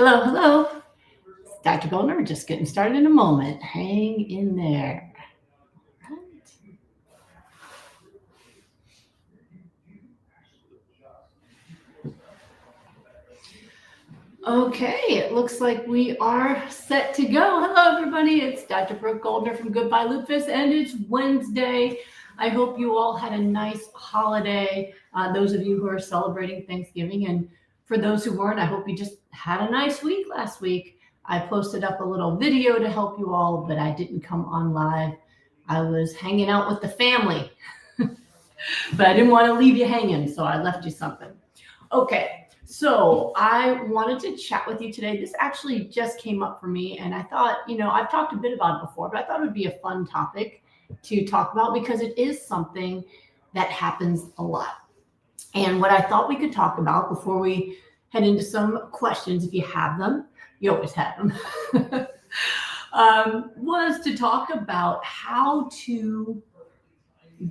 Hello, hello. It's Dr. Goldner, just getting started in a moment. Hang in there. Okay, it looks like we are set to go. Hello, everybody. It's Dr. Brooke Goldner from Goodbye Lupus, and it's Wednesday. I hope you all had a nice holiday. Those of you who are celebrating Thanksgiving, and for those who weren't, I hope you just had a nice week last week. I posted up a little video to help you all, but I didn't come on live. I was hanging out with the family, but I didn't want to leave you hanging, so I left you something. Okay. So I wanted to chat with you today. This actually just came up for me, and I thought, I've talked a bit about it before, but I thought it would be a fun topic to talk about because it is something that happens a lot. And what I thought we could talk about before we head into some questions, if you have them, you always have them, was to talk about how to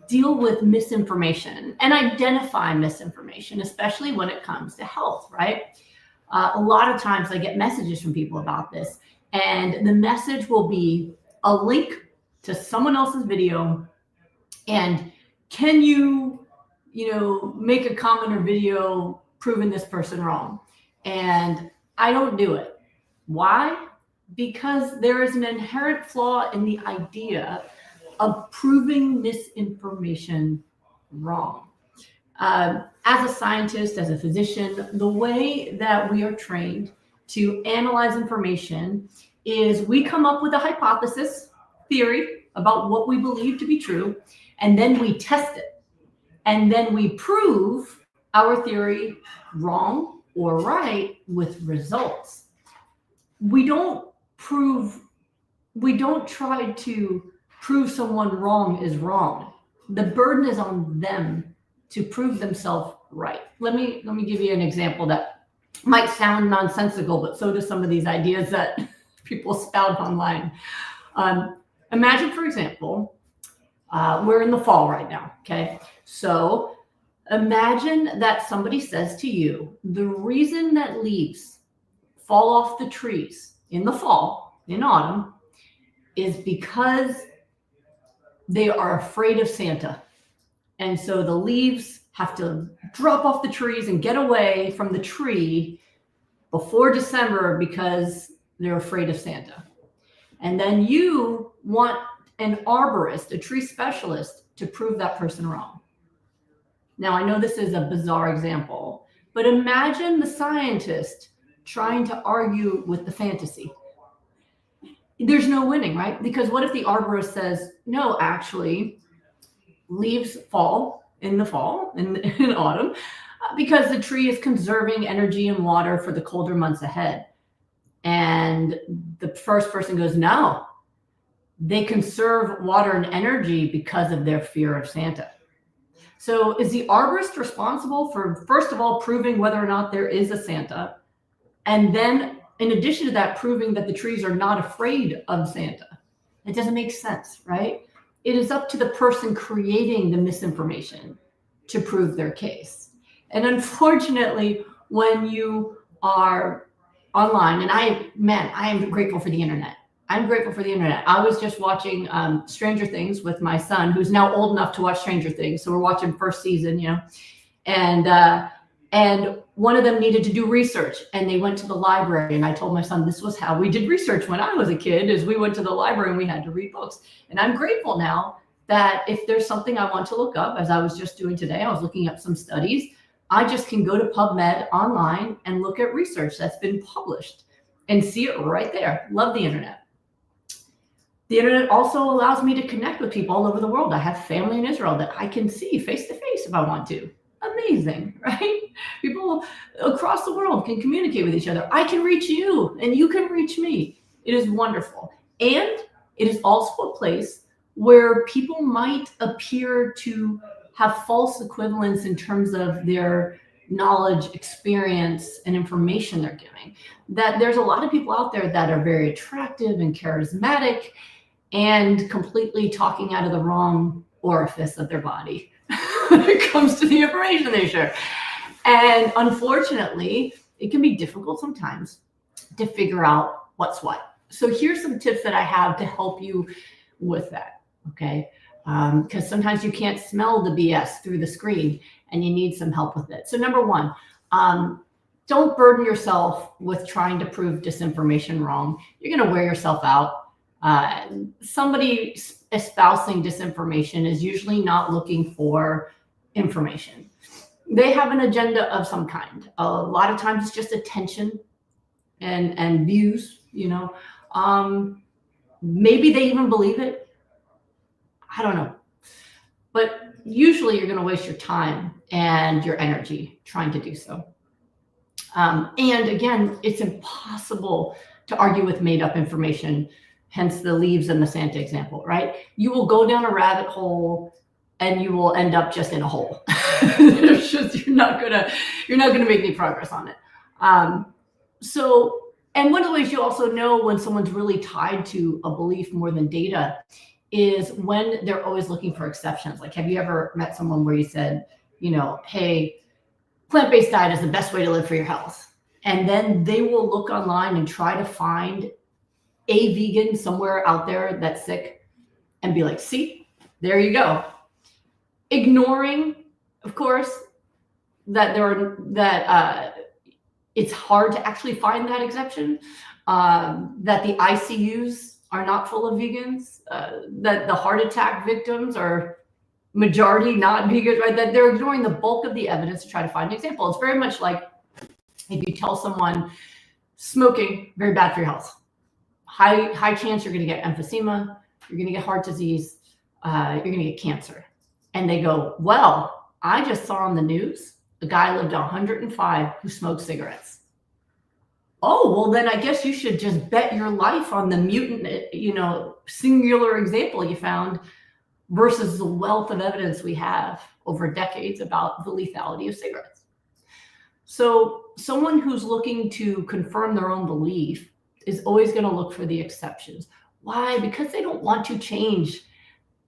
deal with misinformation and identify misinformation, especially when it comes to health, right? A lot of times I get messages from people about this, and the message will be a link to someone else's video, and can you make a comment or video proving this person wrong? And I don't do it. Why? Because there is an inherent flaw in the idea of proving misinformation wrong. As a scientist, as a physician, the way that we are trained to analyze information is we come up with a hypothesis, theory about what we believe to be true, and then we test it. And then we prove our theory wrong or right with results. We don't try to prove someone wrong is wrong. The burden is on them to prove themselves right. Let me give you an example that might sound nonsensical, but so do some of these ideas that people spout online. Imagine, for example, we're in the fall right now, okay? So imagine that somebody says to you, the reason that leaves fall off the trees in the fall, in autumn, is because they are afraid of Santa. And so the leaves have to drop off the trees and get away from the tree before December because they're afraid of Santa. And then you want an arborist, a tree specialist, to prove that person wrong. Now, I know this is a bizarre example, but imagine the scientist trying to argue with the fantasy. There's no winning, right? Because what if the arborist says, no, actually, leaves fall in the fall, in autumn, because the tree is conserving energy and water for the colder months ahead. And the first person goes, no, they conserve water and energy because of their fear of Santa. So is the arborist responsible for, first of all, proving whether or not there is a Santa, and then in addition to that, proving that the trees are not afraid of Santa? It doesn't make sense, right? It is up to the person creating the misinformation to prove their case. And unfortunately, when you are online, and I am grateful for the internet. I'm grateful for the internet. I was just watching Stranger Things with my son, who's now old enough to watch Stranger Things. So we're watching first season, and one of them needed to do research, and they went to the library, and I told my son, this was how we did research when I was a kid, is we went to the library and we had to read books. And I'm grateful now that if there's something I want to look up, as I was just doing today, I was looking up some studies, I just can go to PubMed online and look at research that's been published and see it right there. Love the internet. The internet also allows me to connect with people all over the world. I have family in Israel that I can see face to face if I want to. Amazing, right? People across the world can communicate with each other. I can reach you and you can reach me. It is wonderful. And it is also a place where people might appear to have false equivalence in terms of their knowledge, experience, and information they're giving. That there's a lot of people out there that are very attractive and charismatic and completely talking out of the wrong orifice of their body when it comes to the information they share. And unfortunately, it can be difficult sometimes to figure out what's what. So here's some tips that I have to help you with that, okay? Because sometimes you can't smell the BS through the screen and you need some help with it. So number one, don't burden yourself with trying to prove disinformation wrong. You're going to wear yourself out. Somebody espousing disinformation is usually not looking for information. They have an agenda of some kind. A lot of times it's just attention and views, you know. Maybe they even believe it. I don't know. But usually you're going to waste your time and your energy trying to do so. And again, it's impossible to argue with made up information, hence the leaves and the Santa example, right? You will go down a rabbit hole and you will end up just in a hole. It's just, you're not gonna make any progress on it. And one of the ways you also know when someone's really tied to a belief more than data is when they're always looking for exceptions. Like, have you ever met someone where you said, you know, hey, plant-based diet is the best way to live for your health. And then they will look online and try to find a vegan somewhere out there that's sick and be like, see, there you go. Ignoring, of course, that it's hard to actually find that exception, that the ICUs are not full of vegans, that the heart attack victims are majority not vegans, right? That they're ignoring the bulk of the evidence to try to find an example. It's very much like if you tell someone smoking, very bad for your health. High chance you're going to get emphysema, you're going to get heart disease, you're going to get cancer. And they go, well, I just saw on the news a guy lived to 105 who smoked cigarettes. Oh, well, then I guess you should just bet your life on the mutant, you know, singular example you found versus the wealth of evidence we have over decades about the lethality of cigarettes. So someone who's looking to confirm their own belief is always going to look for the exceptions. Why? Because they don't want to change.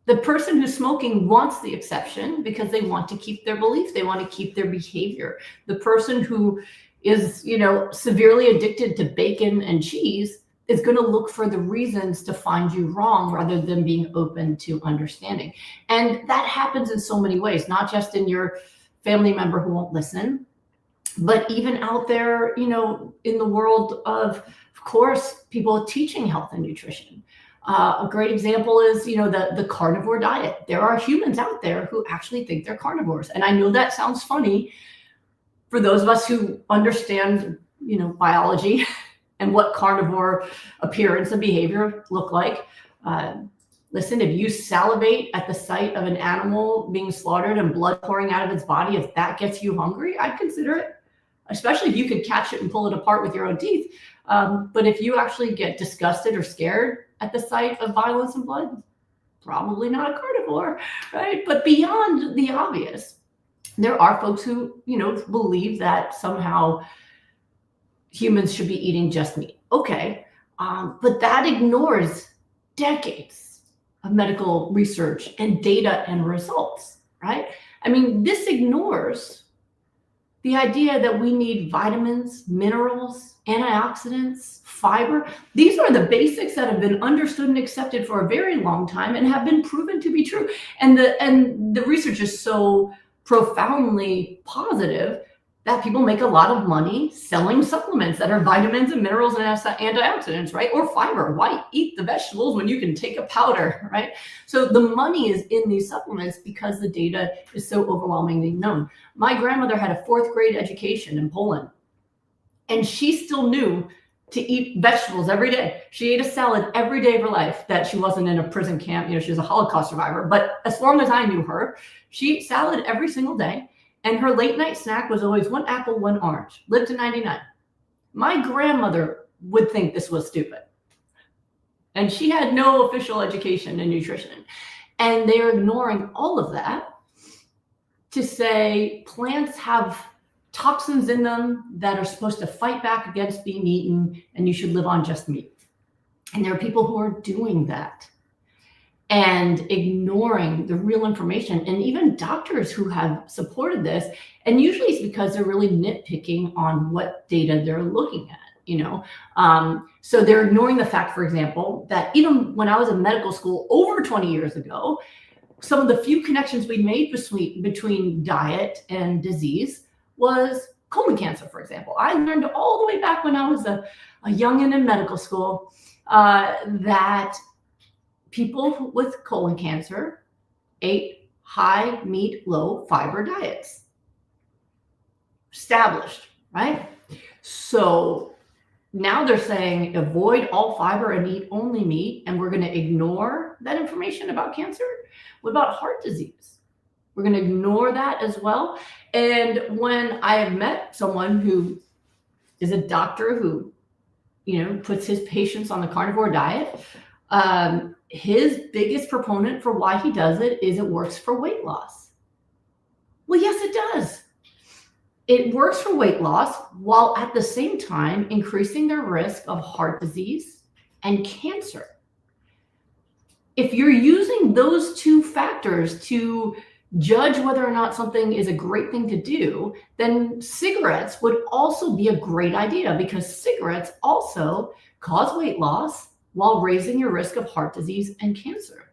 The person who's smoking wants the exception because they want to keep their belief. They want to keep their behavior. The person who is, you know, severely addicted to bacon and cheese is going to look for the reasons to find you wrong rather than being open to understanding. And that happens in so many ways, not just in your family member who won't listen, but even out there, you know, in the world of course, people teaching health and nutrition. A great example is, you know, the carnivore diet. There are humans out there who actually think they're carnivores. And I know that sounds funny for those of us who understand, you know, biology and what carnivore appearance and behavior look like. Listen, if you salivate at the sight of an animal being slaughtered and blood pouring out of its body, if that gets you hungry, I'd consider it, especially if you could catch it and pull it apart with your own teeth. But if you actually get disgusted or scared at the sight of violence and blood, probably not a carnivore, right? But beyond the obvious, there are folks who, you know, believe that somehow humans should be eating just meat. Okay, but that ignores decades of medical research and data and results, right? I mean, this ignores the idea that we need vitamins, minerals, antioxidants, fiber. These are the basics that have been understood and accepted for a very long time and have been proven to be true. And the research is so profoundly positive that people make a lot of money selling supplements that are vitamins and minerals and antioxidants, right? Or fiber. Why eat the vegetables when you can take a powder, right? So the money is in these supplements because the data is so overwhelmingly known. My grandmother had a 4th grade education in Poland, and she still knew to eat vegetables every day. She ate a salad every day of her life, that she wasn't in a prison camp. You know, she was a Holocaust survivor. But as long as I knew her, she ate salad every single day. And her late night snack was always 1 apple, 1 orange. Lived to 99. My grandmother would think this was stupid. And she had no official education in nutrition. And they're ignoring all of that to say plants have toxins in them that are supposed to fight back against being eaten, and you should live on just meat. And there are people who are doing that and ignoring the real information, and even doctors who have supported this. And usually it's because they're really nitpicking on what data they're looking at. So they're ignoring the fact, for example, that even when I was in medical school over 20 years ago, some of the few connections we made between diet and disease was colon cancer, for example. I learned all the way back when I was a youngin' in medical school that people with colon cancer ate high meat, low fiber diets. Established, right? So now they're saying avoid all fiber and eat only meat, and we're going to ignore that information about cancer. What about heart disease? We're going to ignore that as well. And when I have met someone who is a doctor who, puts his patients on the carnivore diet, his biggest proponent for why he does it is it works for weight loss. Well, yes, it does. It works for weight loss while at the same time increasing their risk of heart disease and cancer. If you're using those two factors to judge whether or not something is a great thing to do, then cigarettes would also be a great idea, because cigarettes also cause weight loss while raising your risk of heart disease and cancer.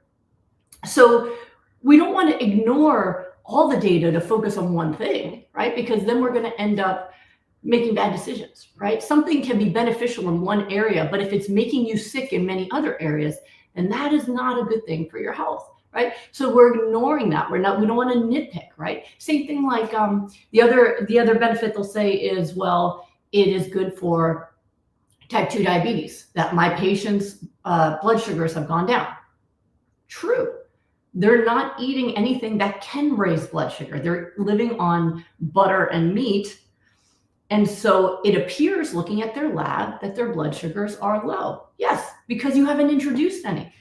So we don't want to ignore all the data to focus on one thing, right? Because then we're going to end up making bad decisions, right? Something can be beneficial in one area, but if it's making you sick in many other areas, then that is not a good thing for your health, right? So we're ignoring that. We don't want to nitpick, right? Same thing like the other benefit they'll say is, well, it is good for type 2 diabetes, that my patients' blood sugars have gone down. True. They're not eating anything that can raise blood sugar. They're living on butter and meat. And so it appears, looking at their lab, that their blood sugars are low. Yes, because you haven't introduced any.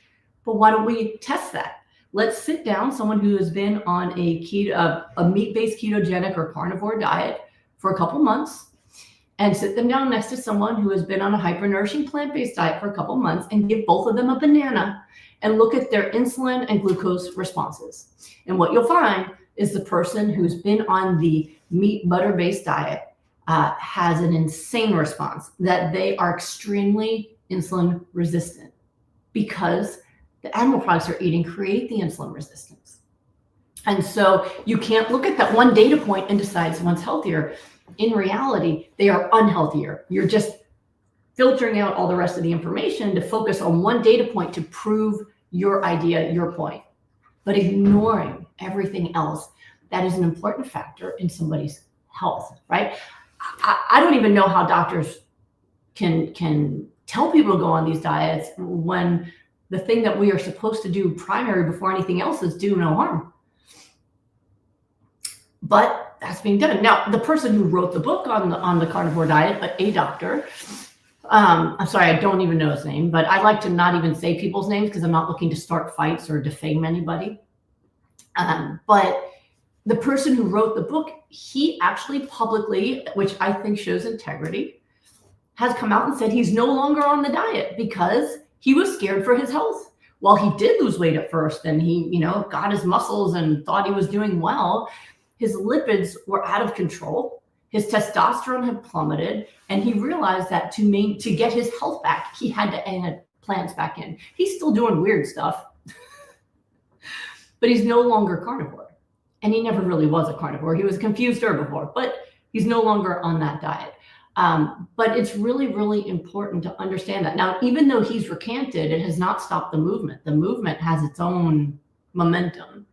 But why don't we test that? Let's sit down someone who has been on a meat-based ketogenic or carnivore diet for a couple months, and sit them down next to someone who has been on a hypernourishing plant-based diet for a couple months, and give both of them a banana and look at their insulin and glucose responses. And what you'll find is the person who's been on the meat butter-based diet has an insane response, that they are extremely insulin resistant because the animal products they're eating create the insulin resistance. And so you can't look at that one data point and decide someone's healthier. In reality, they are unhealthier. You're just filtering out all the rest of the information to focus on one data point to prove your idea, your point, but ignoring everything else that is an important factor in somebody's health, right? I don't even know how doctors can tell people to go on these diets when the thing that we are supposed to do primary before anything else is do no harm. But that's being done. Now, the person who wrote the book on the carnivore diet, a doctor, I'm sorry, I don't even know his name, but I like to not even say people's names because I'm not looking to start fights or defame anybody. But the person who wrote the book, he actually publicly, which I think shows integrity, has come out and said he's no longer on the diet because he was scared for his health. While he did lose weight at first and he, got his muscles and thought he was doing well, his lipids were out of control. His testosterone had plummeted, and he realized that to get his health back, he had to add plants back in. He's still doing weird stuff, but he's no longer carnivore. And he never really was a carnivore. He was a confused herbivore, but he's no longer on that diet. But it's really, really important to understand that. Now, even though he's recanted, it has not stopped the movement. The movement has its own momentum.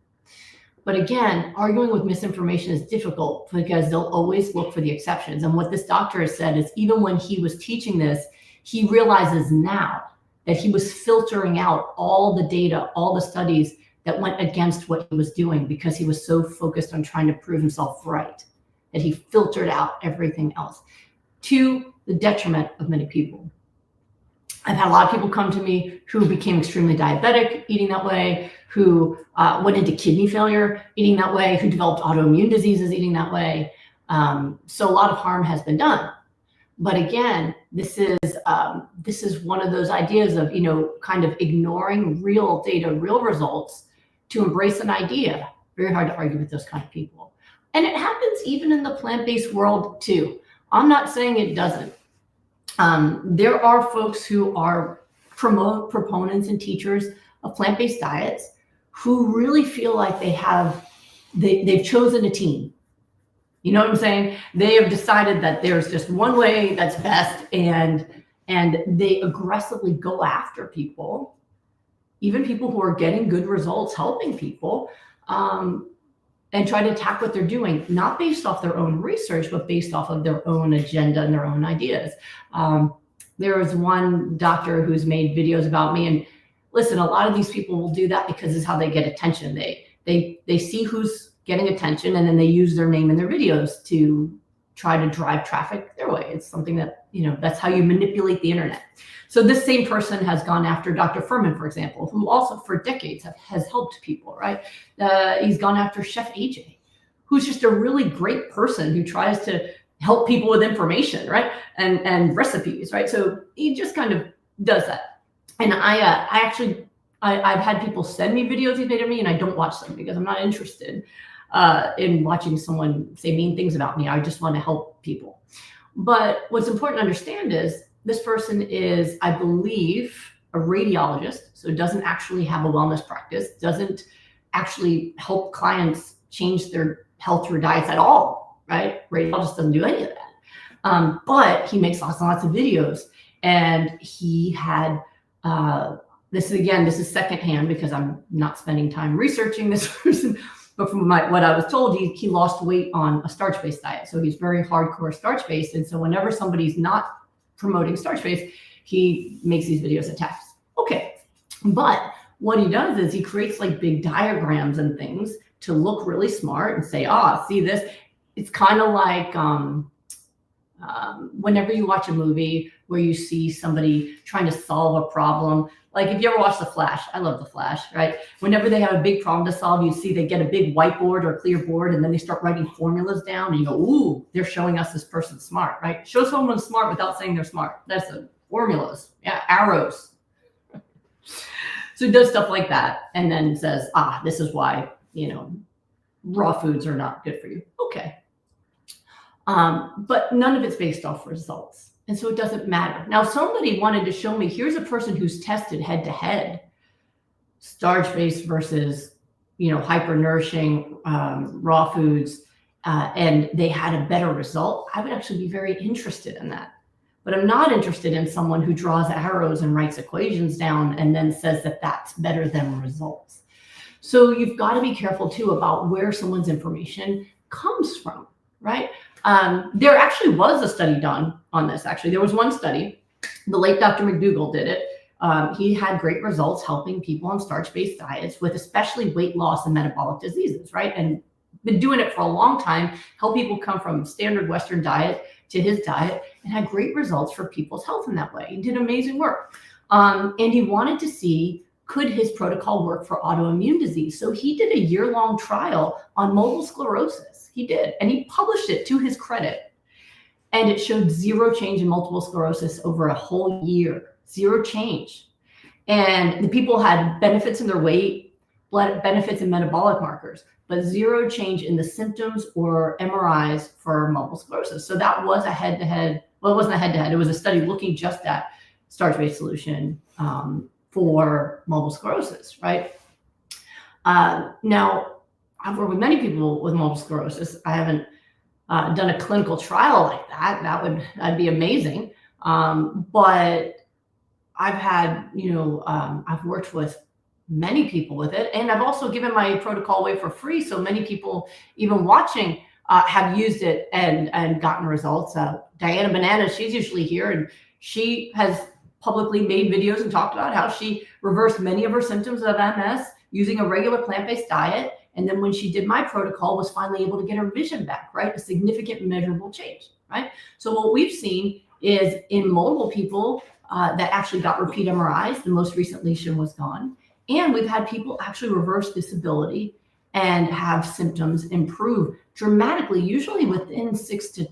But again, arguing with misinformation is difficult because they'll always look for the exceptions. And what this doctor has said is even when he was teaching this, he realizes now that he was filtering out all the data, all the studies that went against what he was doing because he was so focused on trying to prove himself right, that he filtered out everything else to the detriment of many people. I've had a lot of people come to me who became extremely diabetic eating that way, who went into kidney failure eating that way, who developed autoimmune diseases eating that way. So a lot of harm has been done. But again, this is one of those ideas of, kind of ignoring real data, real results to embrace an idea. Very hard to argue with those kind of people. And it happens even in the plant-based world too. I'm not saying it doesn't. There are folks who are proponents and teachers of plant-based diets who really feel like they've chosen a team. You know what I'm saying? They have decided that there's just one way that's best, and they aggressively go after people, even people who are getting good results, helping people, and try to attack what they're doing, not based off their own research, but based off of their own agenda and their own ideas. There was one doctor who's made videos about me, and listen, a lot of these people will do that because it's how they get attention. They see who's getting attention, and then they use their name in their videos to try to drive traffic their way. It's something that, that's how you manipulate the internet. So this same person has gone after Dr. Furman, for example, who also for decades has helped people, right? He's gone after Chef AJ, who's just a really great person who tries to help people with information, right? And recipes, right? So he just kind of does that. And I've had people send me videos he's made of me, and I don't watch them because I'm not interested in watching someone say mean things about me. I just want to help people. But what's important to understand is this person is, I believe, a radiologist, so doesn't actually have a wellness practice, doesn't actually help clients change their health through diets at all, right? Radiologist doesn't do any of that. But he makes lots and lots of videos, and he had, this is secondhand because I'm not spending time researching this person, but from what I was told, he lost weight on a starch-based diet. So he's very hardcore starch-based. And so whenever somebody's not promoting starch-based, he makes these videos attacks. Okay, but what he does is he creates like big diagrams and things to look really smart and say, see this. It's kind of like whenever you watch a movie where you see somebody trying to solve a problem. Like if you ever watch The Flash, I love The Flash, right? Whenever they have a big problem to solve, you see they get a big whiteboard or clear board, and then they start writing formulas down, and you go, ooh, they're showing us this person's smart, right? Show someone smart without saying they're smart. That's formulas, arrows. So he does stuff like that, and then says, this is why, raw foods are not good for you. Okay. But none of it's based off results. And so it doesn't matter. Now, somebody wanted to show me, here's a person who's tested head to head, starch-based versus, hyper-nourishing raw foods, and they had a better result. I would actually be very interested in that. But I'm not interested in someone who draws arrows and writes equations down and then says that that's better than results. So you've got to be careful too about where someone's information comes from, right? There actually was a study done on this. Actually, there was one study. The late Dr. McDougall did it. He had great results helping people on starch-based diets with especially weight loss and metabolic diseases, right? And been doing it for a long time, help people come from standard Western diet to his diet, and had great results for people's health in that way. He did amazing work. And he wanted to see, could his protocol work for autoimmune disease? So he did a year-long trial on multiple sclerosis. He did, and he published it to his credit. And it showed zero change in multiple sclerosis over a whole year, zero change. And the people had benefits in their weight, benefits in metabolic markers, but zero change in the symptoms or MRIs for multiple sclerosis. So that was a head-to-head, well, it wasn't a head-to-head, it was a study looking just at starch-based solution for multiple sclerosis, right? Now, I've worked with many people with multiple sclerosis. I haven't done a clinical trial like that. That'd be amazing. But I've had, I've worked with many people with it, and I've also given my protocol away for free. So many people, even watching, have used it and gotten results. Diana Bananas, she's usually here, and she has publicly made videos and talked about how she reversed many of her symptoms of MS using a regular plant-based diet. And then when she did my protocol, was finally able to get her vision back, right? A significant measurable change, right? So what we've seen is in multiple people that actually got repeat MRIs, the most recent lesion was gone. And we've had people actually reverse disability and have symptoms improve dramatically, usually within 6 to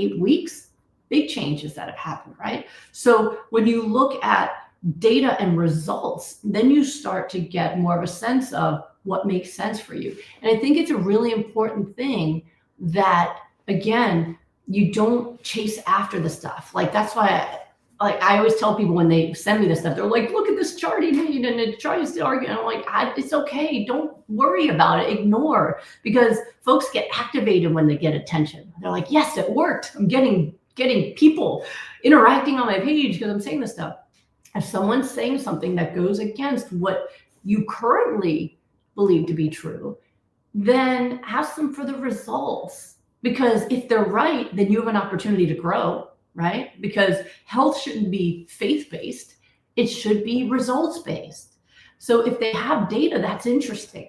8 weeks. Big changes that have happened, right? So when you look at data and results, then you start to get more of a sense of what makes sense for you. And I think it's a really important thing that, again, you don't chase after the stuff. Like, that's why I always tell people when they send me this stuff, they're like, look at this chart he made, and it tries to argue. And I'm like, it's okay. Don't worry about it. Ignore, because folks get activated when they get attention. They're like, yes, it worked. I'm getting people interacting on my page because I'm saying this stuff. If someone's saying something that goes against what you currently believe to be true, then ask them for the results. Because if they're right, then you have an opportunity to grow, right? Because health shouldn't be faith-based. It should be results-based. So if they have data, that's interesting.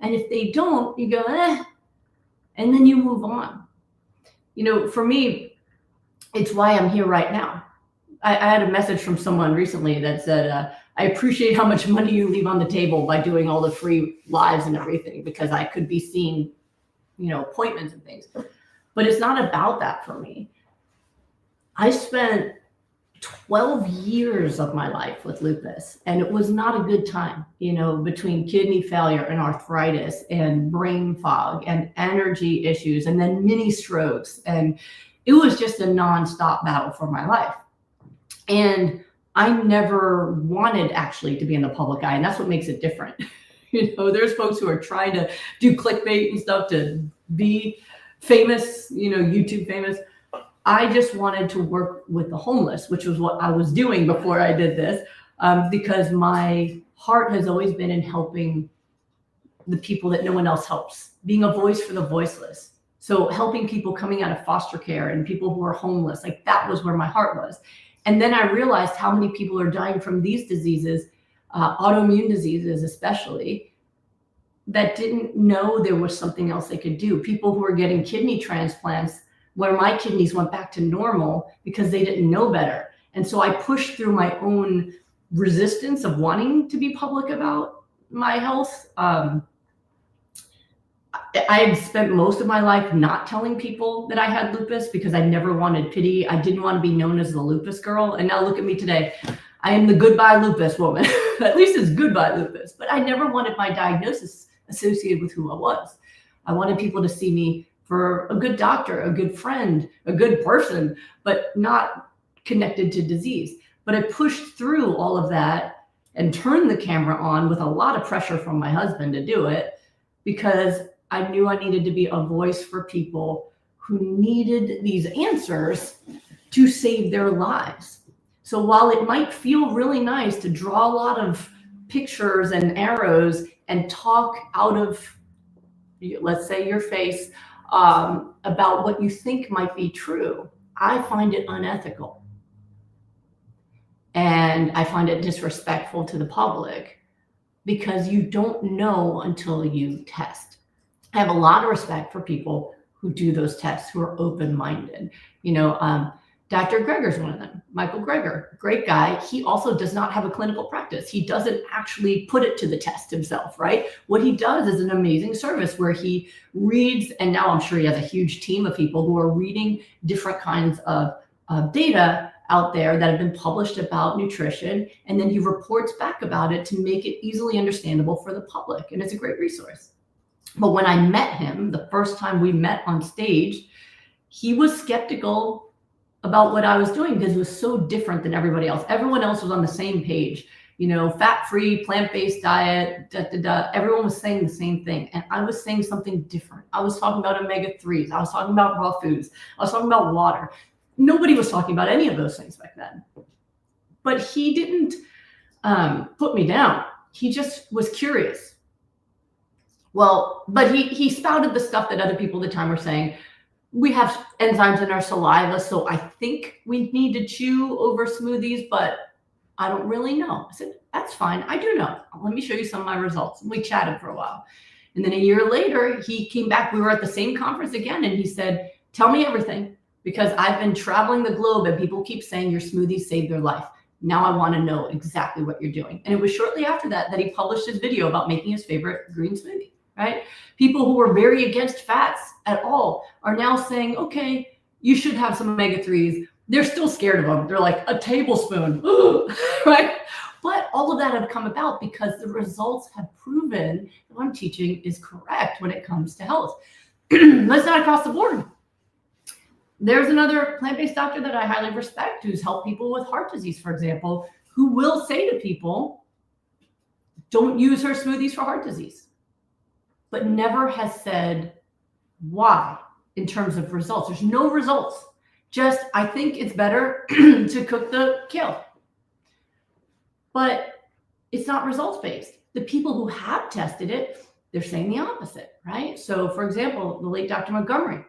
And if they don't, you go, and then you move on. For me, it's why I'm here right now. I had a message from someone recently that said, I appreciate how much money you leave on the table by doing all the free lives and everything, because I could be seeing, appointments and things. But it's not about that for me. I spent 12 years of my life with lupus, and it was not a good time, between kidney failure and arthritis and brain fog and energy issues and then mini strokes. And it was just a nonstop battle for my life. And I never wanted actually to be in the public eye. And that's what makes it different. There's folks who are trying to do clickbait and stuff to be famous, YouTube famous. I just wanted to work with the homeless, which was what I was doing before I did this, because my heart has always been in helping the people that no one else helps, being a voice for the voiceless. So helping people coming out of foster care and people who are homeless, like that was where my heart was. And then I realized how many people are dying from these diseases, autoimmune diseases especially, that didn't know there was something else they could do. People who are getting kidney transplants where my kidneys went back to normal because they didn't know better. And so I pushed through my own resistance of wanting to be public about my health. I had spent most of my life not telling people that I had lupus because I never wanted pity. I didn't want to be known as the lupus girl. And now look at me today. I am the Goodbye Lupus woman. At least it's Goodbye Lupus. But I never wanted my diagnosis associated with who I was. I wanted people to see me for a good doctor, a good friend, a good person, but not connected to disease. But I pushed through all of that and turned the camera on with a lot of pressure from my husband to do it, because I knew I needed to be a voice for people who needed these answers to save their lives. So while it might feel really nice to draw a lot of pictures and arrows and talk out of, let's say, your face about what you think might be true, I find it unethical. And I find it disrespectful to the public, because you don't know until you test. I have a lot of respect for people who do those tests, who are open-minded. Dr. Greger's one of them. Michael Greger, great guy. He also does not have a clinical practice. He doesn't actually put it to the test himself, right? What he does is an amazing service where he reads, and now I'm sure he has a huge team of people who are reading different kinds of data out there that have been published about nutrition, and then he reports back about it to make it easily understandable for the public, and it's a great resource. But when I met him, the first time we met on stage, he was skeptical about what I was doing because it was so different than everybody else. Everyone else was on the same page, fat-free, plant-based diet, Everyone was saying the same thing. And I was saying something different. I was talking about omega-3s. I was talking about raw foods. I was talking about water. Nobody was talking about any of those things back then. But he didn't put me down. He just was curious. Well, but he spouted the stuff that other people at the time were saying. We have enzymes in our saliva, so I think we need to chew over smoothies, but I don't really know. I said, that's fine. I do know. Let me show you some of my results. And we chatted for a while. And then a year later, he came back. We were at the same conference again, and he said, tell me everything, because I've been traveling the globe and people keep saying your smoothies saved their life. Now I want to know exactly what you're doing. And it was shortly after that he published his video about making his favorite green smoothie. Right? People who were very against fats at all are now saying, okay, you should have some omega-3s. They're still scared of them. They're like, a tablespoon, right? But all of that have come about because the results have proven that what I'm teaching is correct when it comes to health. That's not across the board. There's another plant-based doctor that I highly respect who's helped people with heart disease, for example, who will say to people, don't use her smoothies for heart disease, but never has said why in terms of results. There's no results. Just, I think it's better to cook the kale. But it's not results-based. The people who have tested it, they're saying the opposite, right? So for example, the late Dr. Montgomery,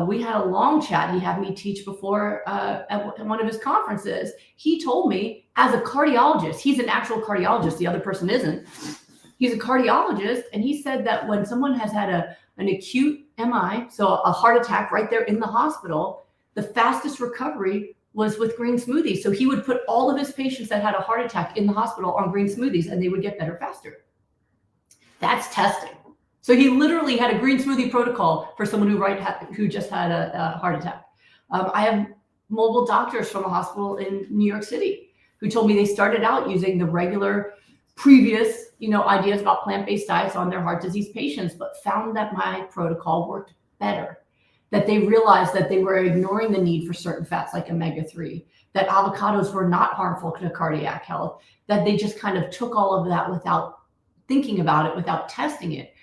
we had a long chat. He had me teach before at one of his conferences. He told me, as a cardiologist, he's an actual cardiologist, the other person isn't. He's a cardiologist, and he said that when someone has had an acute MI, so a heart attack right there in the hospital, the fastest recovery was with green smoothies. So he would put all of his patients that had a heart attack in the hospital on green smoothies, and they would get better faster. That's testing. So he literally had a green smoothie protocol for someone who just had a heart attack. I have mobile doctors from a hospital in New York City who told me they started out using the regular previous, ideas about plant-based diets on their heart disease patients, but found that my protocol worked better, that they realized that they were ignoring the need for certain fats like omega-3, that avocados were not harmful to cardiac health, that they just kind of took all of that without thinking about it, without testing it.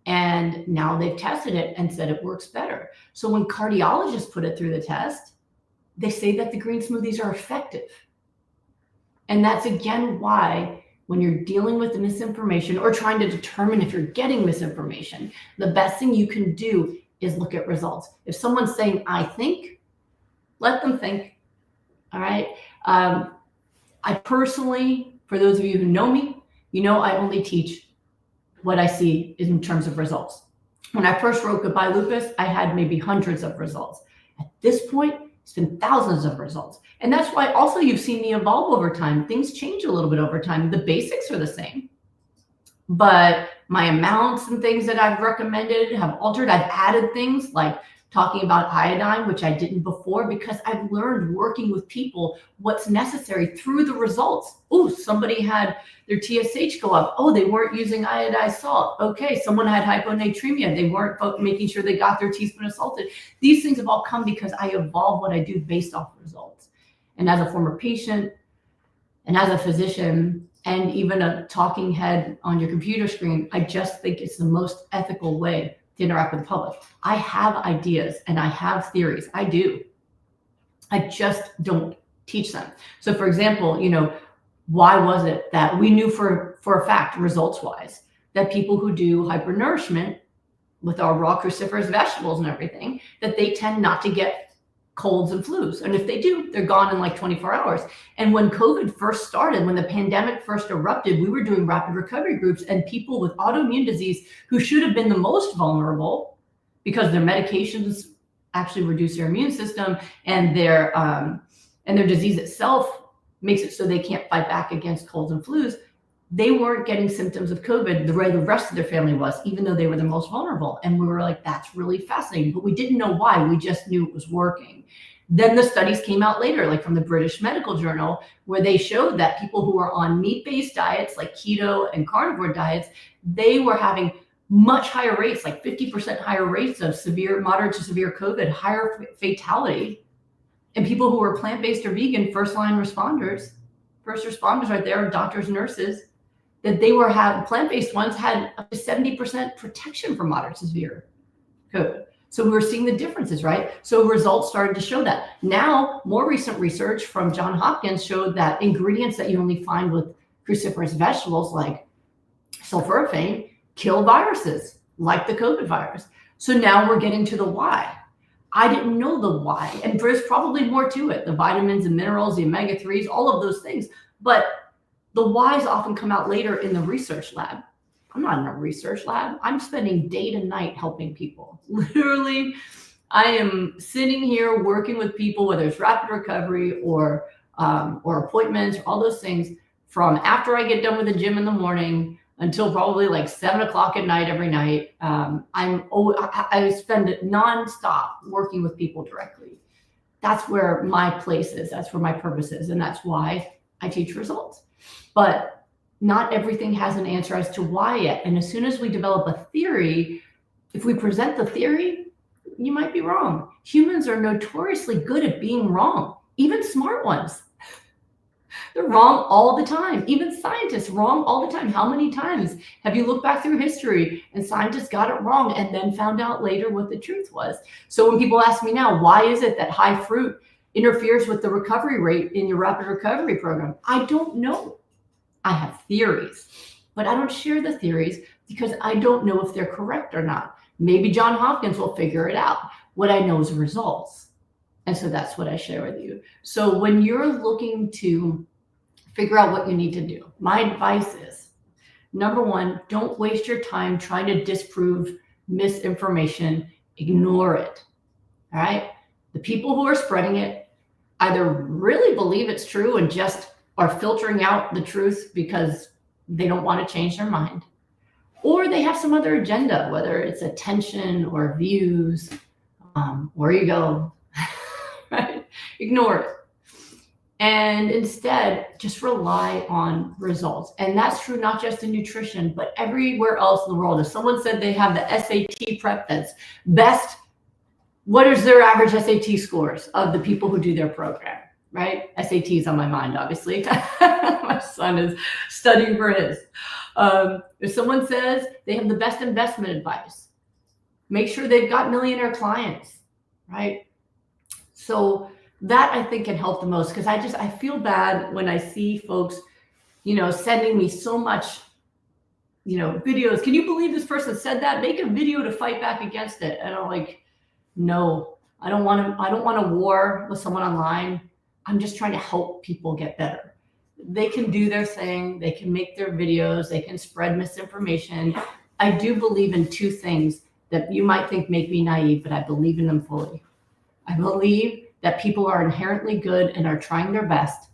And now they've tested it and said it works better. So when cardiologists put it through the test, they say that the green smoothies are effective. And that's again why when you're dealing with the misinformation or trying to determine if you're getting misinformation, the best thing you can do is look at results. If someone's saying, I think, let them think. All right. I personally, for those of you who know me, I only teach what I see in terms of results. When I first wrote Goodbye Lupus, I had maybe hundreds of results. At this point, it's been thousands of results. And that's why also you've seen me evolve over time. Things change a little bit over time. The basics are the same, but my amounts and things that I've recommended have altered. I've added things like talking about iodine, which I didn't before, because I've learned working with people what's necessary through the results. Oh, somebody had their TSH go up. Oh, they weren't using iodized salt. Okay, someone had hyponatremia. They weren't making sure they got their teaspoon of salt. These things have all come because I evolve what I do based off results. And as a former patient and as a physician and even a talking head on your computer screen, I just think it's the most ethical way to interact with the public. I have ideas and I have theories. I do. I just don't teach them. So for example, why was it that we knew for a fact, results-wise, that people who do hypernourishment with our raw cruciferous vegetables and everything, that they tend not to get colds and flus. And if they do, they're gone in like 24 hours. And when COVID first started, when the pandemic first erupted, we were doing rapid recovery groups, and people with autoimmune disease who should have been the most vulnerable because their medications actually reduce their immune system and their disease itself makes it so they can't fight back against colds and flus. They weren't getting symptoms of COVID the way the rest of their family was, even though they were the most vulnerable. And we were like, that's really fascinating, but we didn't know why. We just knew it was working. Then the studies came out later, like from the British Medical Journal, where they showed that people who were on meat-based diets, like keto and carnivore diets, they were having much higher rates, like 50% higher rates of moderate to severe COVID, higher fatality. And people who were plant-based or vegan, first responders right there, doctors, nurses, that they were having, plant-based ones had up to 70% protection from moderate to severe COVID. So we were seeing the differences, right? So results started to show that. Now, more recent research from Johns Hopkins showed that ingredients that you only find with cruciferous vegetables like sulforaphane kill viruses like the COVID virus. So now we're getting to the why. I didn't know the why, and there's probably more to it, the vitamins and minerals, the omega-3s, all of those things. But the whys often come out later in the research lab. I'm not in a research lab. I'm spending day to night helping people. Literally, I am sitting here working with people, whether it's rapid recovery or appointments or all those things, from after I get done with the gym in the morning until probably like 7 o'clock at night every night. I spend it nonstop working with people directly. That's where my place is. That's where my purpose is. And that's why I teach results. But not everything has an answer as to why yet. And as soon as we develop a theory, if we present the theory, you might be wrong. Humans are notoriously good at being wrong, even smart ones. They're wrong all the time. Even scientists wrong all the time. How many times have you looked back through history and scientists got it wrong and then found out later what the truth was? So when people ask me now, why is it that high fruit interferes with the recovery rate in your rapid recovery program? I don't know. I have theories, but I don't share the theories because I don't know if they're correct or not. Maybe Johns Hopkins will figure it out. What I know is results. And so that's what I share with you. So when you're looking to figure out what you need to do, my advice is, number one, don't waste your time trying to disprove misinformation. Ignore it. All right. The people who are spreading it either really believe it's true and just are filtering out the truth because they don't want to change their mind, or they have some other agenda, whether it's attention or views, or ego, right? Ignore it. And instead, just rely on results. And that's true not just in nutrition, but everywhere else in the world. If someone said they have the SAT prep that's best, what is their average SAT scores of the people who do their program, right? SAT is on my mind, obviously. My son is studying for his. If someone says they have the best investment advice, make sure they've got millionaire clients, right? So that I think can help the most, because I feel bad when I see folks, sending me so much, videos. Can you believe this person said that? Make a video to fight back against it. And I'm like, no, I don't want a war with someone online. I'm just trying to help people get better. They can do their thing. They can make their videos. They can spread misinformation. I do believe in two things that you might think make me naive, but I believe in them fully. I believe that people are inherently good and are trying their best,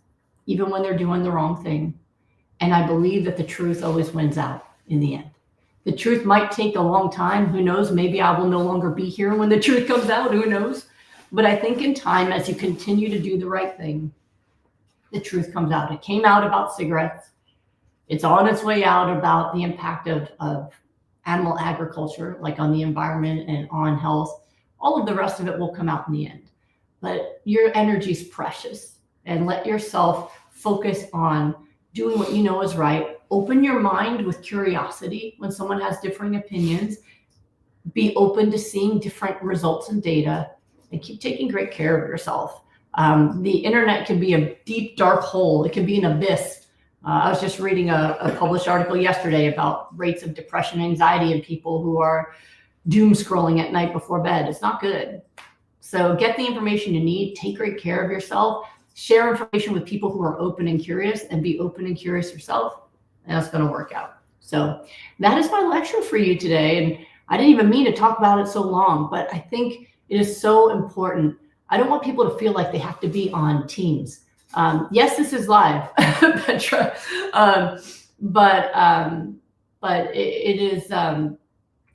even when they're doing the wrong thing. And I believe that the truth always wins out in the end. The truth might take a long time. Who knows? Maybe I will no longer be here when the truth comes out. Who knows? But I think in time, as you continue to do the right thing, the truth comes out. It came out about cigarettes. It's on its way out about the impact of animal agriculture, like on the environment and on health. All of the rest of it will come out in the end. But your energy is precious, and let yourself focus on doing what you know is right. Open your mind with curiosity when someone has differing opinions. Be open to seeing different results and data, and keep taking great care of yourself. The internet can be a deep, dark hole. It can be an abyss. I was just reading a published article yesterday about rates of depression and anxiety in people who are doom scrolling at night before bed. It's not good. So get the information you need, take great care of yourself, share information with people who are open and curious, and be open and curious yourself, and that's going to work out. So that is my lecture for you today. And I didn't even mean to talk about it so long, but I think it is so important. I don't want people to feel like they have to be on Teams. Yes, this is live, Petra, but it is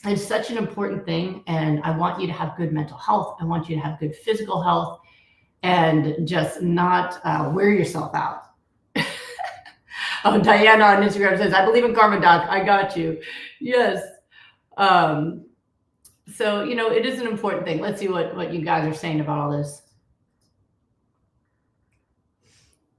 it's such an important thing, and I want you to have good mental health. I want you to have good physical health, and just not wear yourself out. Oh, Diana on Instagram says, I believe in karma, doc. I got you. Yes. So, it is an important thing. Let's see what you guys are saying about all this.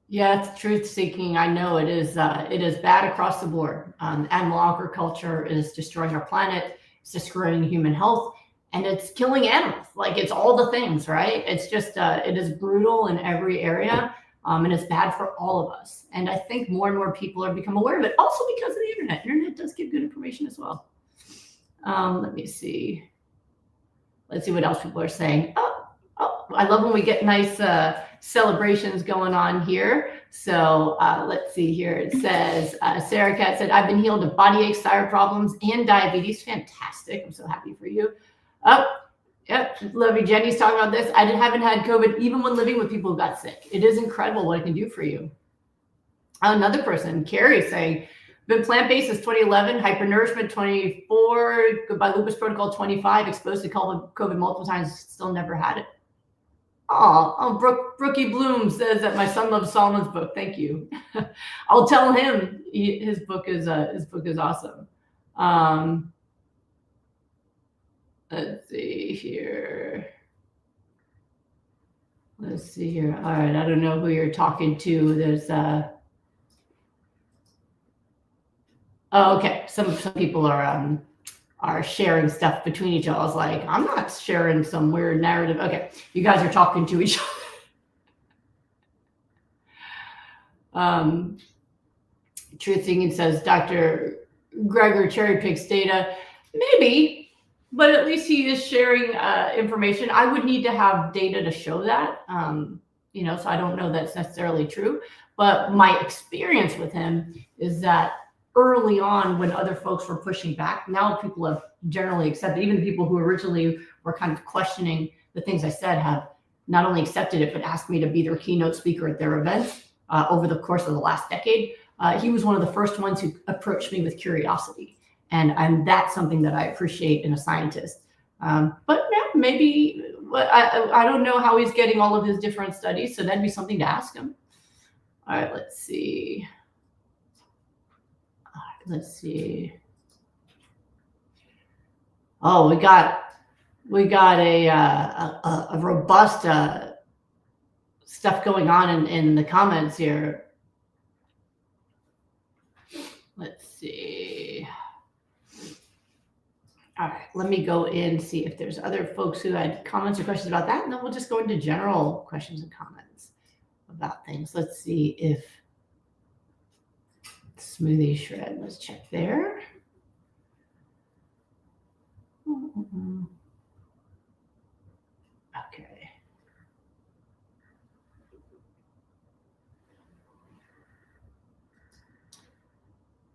Yeah, it's truth seeking. I know it is bad across the board. Animal agriculture is destroying our planet. It's destroying human health, and it's killing animals. Like, it's all the things, right? It's just, it is brutal in every area, and it's bad for all of us. And I think more and more people are become aware of it, also because of the internet. Internet does give good information as well. Let me see. Let's see what else people are saying. Oh, I love when we get nice celebrations going on here. So let's see here. It says, Sarah Cat said, I've been healed of body aches, thyroid problems, and diabetes. Fantastic. I'm so happy for you. Oh, yep. Love you. Jenny's talking about this. I haven't had COVID even when living with people who got sick. It is incredible what it can do for you. Another person, Carrie, saying, been plant-based since 2011, hypernourishment 24, Goodbye Lupus protocol 25, exposed to COVID multiple times, still never had it. Oh, Brookie Bloom says that my son loves Solomon's book. Thank you. I'll tell him his book is awesome. Let's see here. Let's see here. All right, I don't know who you're talking to. There's oh, okay. Some people are sharing stuff between each other. I was like, I'm not sharing some weird narrative. Okay, you guys are talking to each other. Truth Thinking says Dr. Greger cherry picks data. Maybe, but at least he is sharing information. I would need to have data to show that, you know, so I don't know that's necessarily true. But my experience with him is that early on, when other folks were pushing back, now people have generally accepted. Even the people who originally were kind of questioning the things I said have not only accepted it, but asked me to be their keynote speaker at their events over the course of the last decade. He was one of the first ones who approached me with curiosity. And that's something that I appreciate in a scientist. But yeah, maybe, I don't know how he's getting all of his different studies, so that'd be something to ask him. All right, let's see. Oh, we got a robust stuff going on in the comments here. Let's see. All right, let me go in and see if there's other folks who had comments or questions about that, and then we'll just go into general questions and comments about things. Let's see if smoothie shred, let's check there. Okay.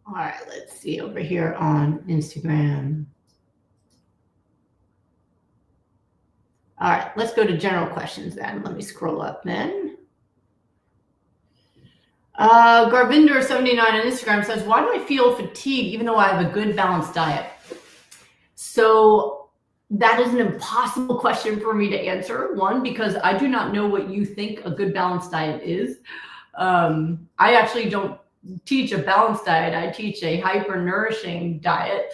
All right, let's see over here on Instagram. All right, let's go to general questions then. Let me scroll up then. Garvinder79 on Instagram says, why do I feel fatigue even though I have a good balanced diet? So that is an impossible question for me to answer. One, because I do not know what you think a good balanced diet is. I actually don't teach a balanced diet. I teach a hyper nourishing diet.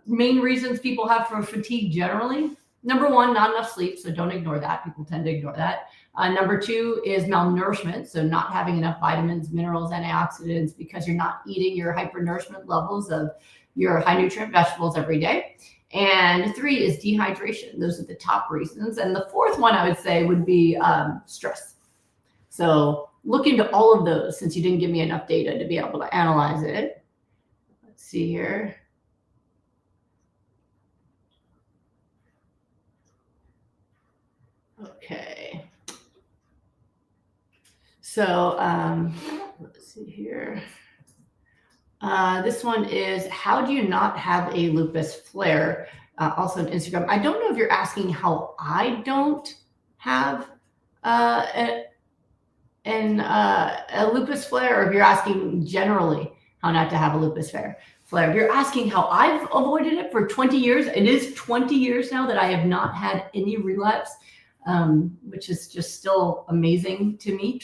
Main reasons people have for fatigue generally. Number one, not enough sleep. So don't ignore that. People tend to ignore that. Number two is malnourishment. So not having enough vitamins, minerals, antioxidants because you're not eating your hypernourishment levels of your high nutrient vegetables every day. And three is dehydration. Those are the top reasons. And the fourth one I would say would be stress. So look into all of those since you didn't give me enough data to be able to analyze it. Let's see here. Okay. So let's see here. This one is, how do you not have a lupus flare? Also on Instagram. I don't know if you're asking how I don't have a lupus flare, or if you're asking generally how not to have a lupus flare. If you're asking how I've avoided it for 20 years, it is 20 years now that I have not had any relapse, which is just still amazing to me.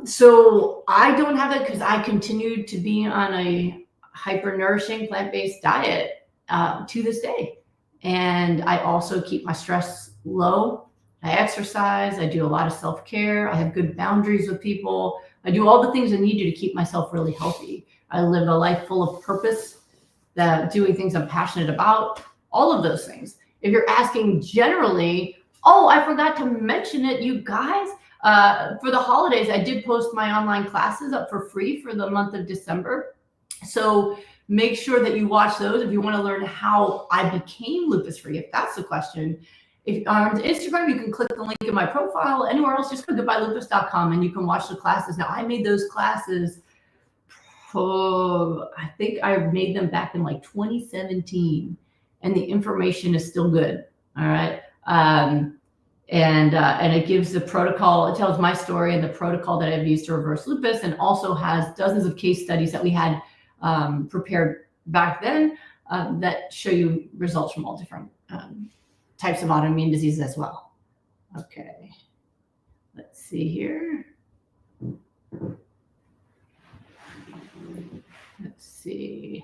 So I don't have it because I continue to be on a hyper-nourishing plant-based diet to this day. And I also keep my stress low. I exercise. I do a lot of self-care. I have good boundaries with people. I do all the things I need to keep myself really healthy. I live a life full of purpose, doing things I'm passionate about, all of those things. If you're asking generally, oh, I forgot to mention it, you guys. For the holidays, I did post my online classes up for free for the month of December. So make sure that you watch those if you want to learn how I became lupus free, if that's the question. If on Instagram, you can click the link in my profile. Anywhere else, just go to goodbyelupus.com and you can watch the classes. Now, I made those classes, I think I made them back in like 2017, and the information is still good. All right. And it gives the protocol, it tells my story and the protocol that I've used to reverse lupus, and also has dozens of case studies that we had prepared back then that show you results from all different types of autoimmune diseases as well. Okay, let's see here. Let's see.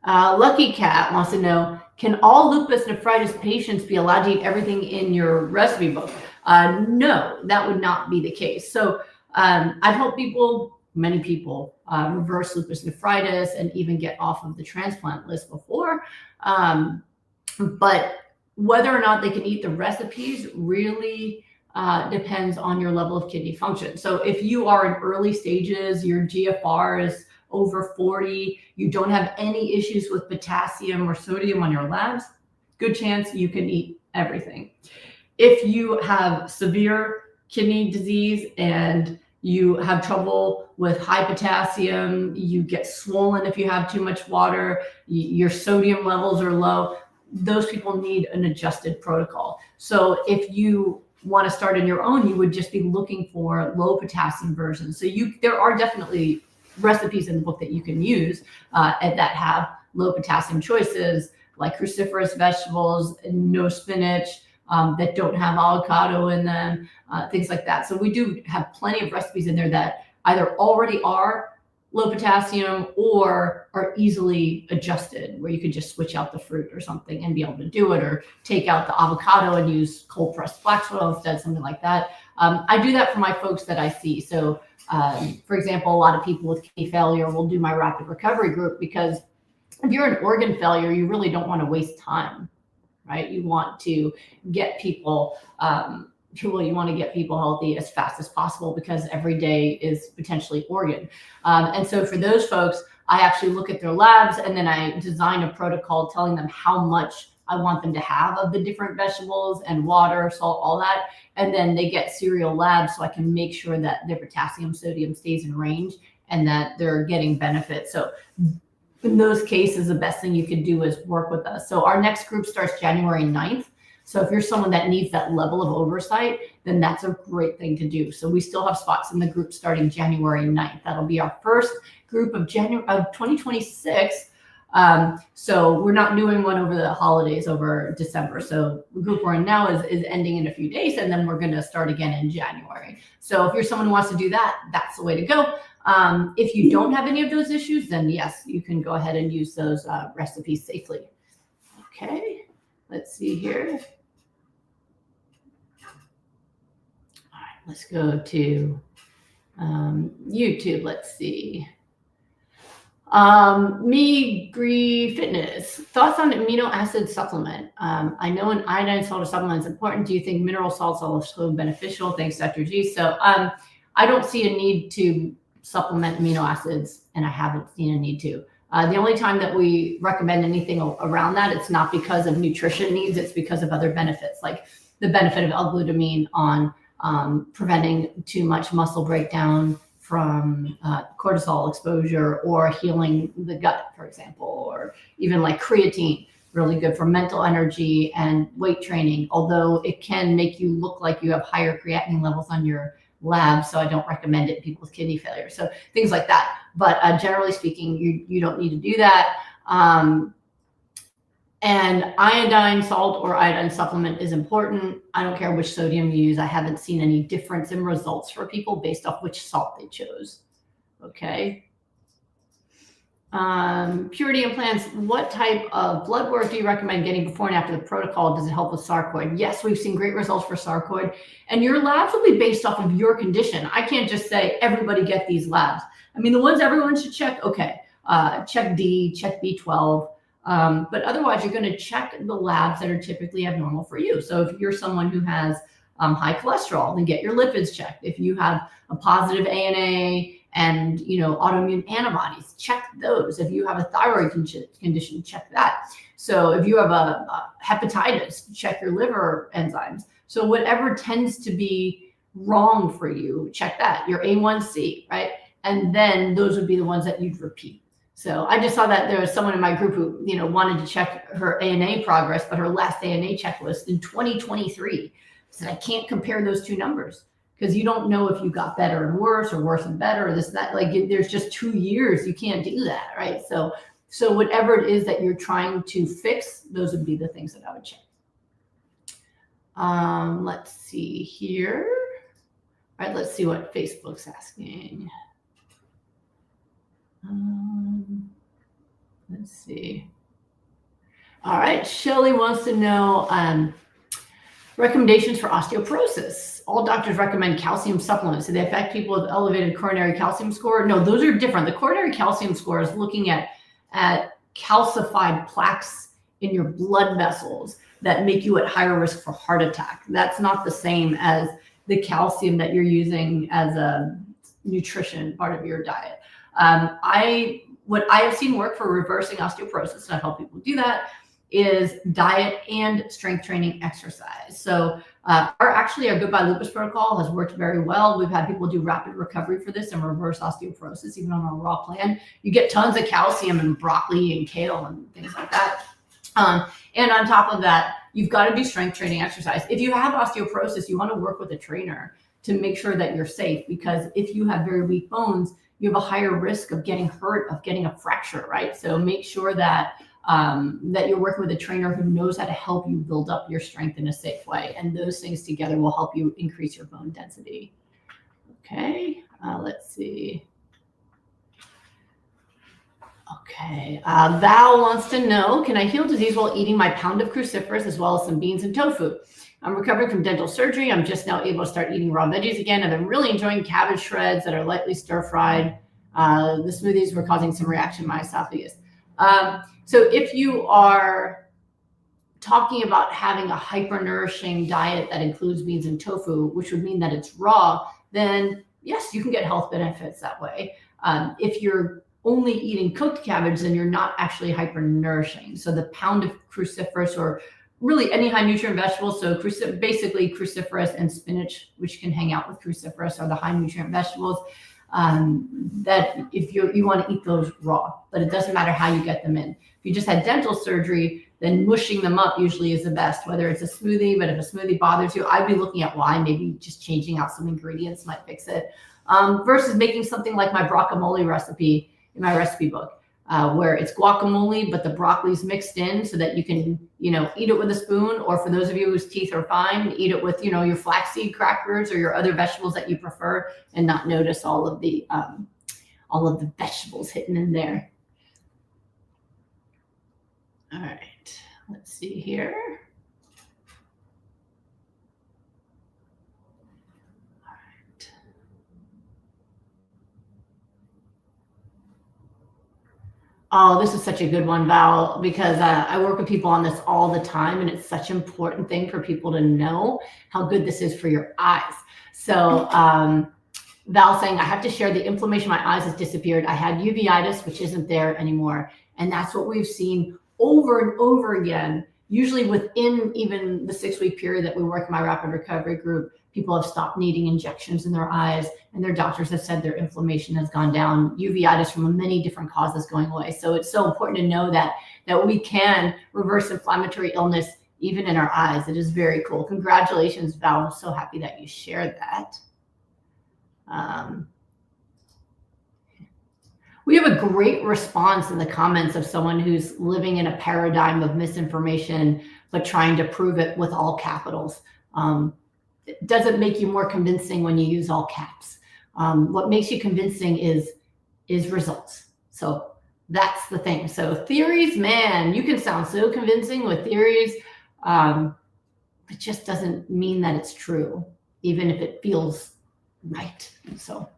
Lucky Cat wants to know, Can all lupus nephritis patients be allowed to eat everything in your recipe book? No, that would not be the case. So I've helped people, many people, reverse lupus nephritis and even get off of the transplant list before. But whether or not they can eat the recipes really depends on your level of kidney function. So if you are in early stages, your GFR is over 40, you don't have any issues with potassium or sodium on your labs, good chance you can eat everything. If you have severe kidney disease and you have trouble with high potassium, you get swollen if you have too much water, your sodium levels are low, those people need an adjusted protocol. So if you want to start on your own, you would just be looking for low potassium versions. So there are definitely recipes in the book that you can use and that have low potassium choices, like cruciferous vegetables, no spinach, that don't have avocado in them, things like that. So we do have plenty of recipes in there that either already are low potassium or are easily adjusted, where you could just switch out the fruit or something and be able to do it, or take out the avocado and use cold pressed flax oil instead, something like that. I do that for my folks that I see. So for example, a lot of people with kidney failure will do my rapid recovery group, because if you're an organ failure, you really don't want to waste time, right? You want to get people you want to get people healthy as fast as possible, because every day is potentially organ. And so for those folks, I actually look at their labs and then I design a protocol telling them how much I want them to have of the different vegetables and water, salt, all that. And then they get serial labs so I can make sure that their potassium, sodium stays in range and that they're getting benefit. So in those cases, the best thing you can do is work with us. So our next group starts January 9th. So if you're someone that needs that level of oversight, then that's a great thing to do. So we still have spots in the group starting January 9th. That'll be our first group of 2026. So we're not doing one over the holidays over December. So the group we're in now is ending in a few days, and then we're going to start again in January. So if you're someone who wants to do that, that's the way to go. If you don't have any of those issues, then yes, you can go ahead and use those recipes safely. Okay, let's see here. All right, let's go to YouTube. Let's see. Me Fitness, thoughts on amino acid supplement. I know an iodine salt or supplement is important. Do you think mineral salts are also beneficial? Thanks, Dr. G. So I don't see a need to supplement amino acids, and I haven't seen a need to. The only time that we recommend anything around that, it's not because of nutrition needs, it's because of other benefits, like the benefit of L-glutamine on preventing too much muscle breakdown from cortisol exposure, or healing the gut, for example, or even like creatine, really good for mental energy and weight training, although it can make you look like you have higher creatinine levels on your lab. So I don't recommend it in people with kidney failure. So things like that. But generally speaking, you don't need to do that. And iodine salt or iodine supplement is important. I don't care which sodium you use. I haven't seen any difference in results for people based off which salt they chose. Okay. Purity implants. What type of blood work do you recommend getting before and after the protocol? Does it help with sarcoid? Yes, we've seen great results for sarcoid. And your labs will be based off of your condition. I can't just say everybody get these labs. I mean, the ones everyone should check, okay. Check D, check B12. But otherwise, you're going to check the labs that are typically abnormal for you. So if you're someone who has high cholesterol, then get your lipids checked. If you have a positive ANA and autoimmune antibodies, check those. If you have a thyroid condition, check that. So if you have a hepatitis, check your liver enzymes. So whatever tends to be wrong for you, check that. Your A1C, right? And then those would be the ones that you'd repeat. So I just saw that there was someone in my group who, wanted to check her ANA progress, but her last ANA checklist in 2023. I said, I can't compare those two numbers, because you don't know if you got better and worse, or worse and better, or this, that, like there's just 2 years. You can't do that, right? So whatever it is that you're trying to fix, those would be the things that I would check. Let's see here. All right, let's see what Facebook's asking. Let's see. All right, Shelley wants to know recommendations for osteoporosis. All doctors recommend calcium supplements. Do they affect people with elevated coronary calcium score? No, those are different. The coronary calcium score is looking at calcified plaques in your blood vessels that make you at higher risk for heart attack. That's not the same as the calcium that you're using as a nutrition part of your diet. What I have seen work for reversing osteoporosis, and I help people do that, is diet and strength training exercise. So our Goodbye Lupus protocol has worked very well. We've had people do rapid recovery for this and reverse osteoporosis, even on a raw plan. You get tons of calcium in broccoli and kale and things like that. And on top of that, you've got to do strength training exercise. If you have osteoporosis, you want to work with a trainer to make sure that you're safe, because if you have very weak bones, you have a higher risk of getting hurt, of getting a fracture, right? So make sure that that you're working with a trainer who knows how to help you build up your strength in a safe way. And those things together will help you increase your bone density. Okay, let's see. Okay, Val wants to know, can I heal disease while eating my pound of cruciferous as well as some beans and tofu? I'm recovering from dental surgery. I'm just now able to start eating raw veggies again. I've been really enjoying cabbage shreds that are lightly stir-fried. The smoothies were causing some reaction in my esophagus. So if you are talking about having a hyper-nourishing diet that includes beans and tofu, which would mean that it's raw, then yes, you can get health benefits that way. If you're only eating cooked cabbage, then you're not actually hyper-nourishing. So the pound of cruciferous, or really any high nutrient vegetables, so basically cruciferous and spinach, which can hang out with cruciferous, are the high nutrient vegetables. That if you want to eat those raw, but it doesn't matter how you get them in. If you just had dental surgery, then mushing them up usually is the best, whether it's a smoothie, but if a smoothie bothers you, I'd be looking at why. Maybe just changing out some ingredients might fix it, versus making something like my guacamole recipe in my recipe book, where it's guacamole, but the broccoli's mixed in so that you can, eat it with a spoon, or for those of you whose teeth are fine, eat it with, your flaxseed crackers or your other vegetables that you prefer, and not notice all of the vegetables hidden in there. All right, let's see here. Oh, this is such a good one, Val, because I work with people on this all the time, and it's such an important thing for people to know how good this is for your eyes. So Val saying, I have to share, the inflammation in my eyes has disappeared. I had uveitis, which isn't there anymore. And that's what we've seen over and over again, usually within even the 6-week period that we work in my rapid recovery group. People have stopped needing injections in their eyes, and their doctors have said their inflammation has gone down, uveitis from many different causes going away. So it's so important to know that we can reverse inflammatory illness even in our eyes. It is very cool. Congratulations, Val. I'm so happy that you shared that. We have a great response in the comments of someone who's living in a paradigm of misinformation, but trying to prove it with all capitals. It doesn't make you more convincing when you use all caps. What makes you convincing is results. So that's the thing. So theories, man, you can sound so convincing with theories. It just doesn't mean that it's true, even if it feels right. So,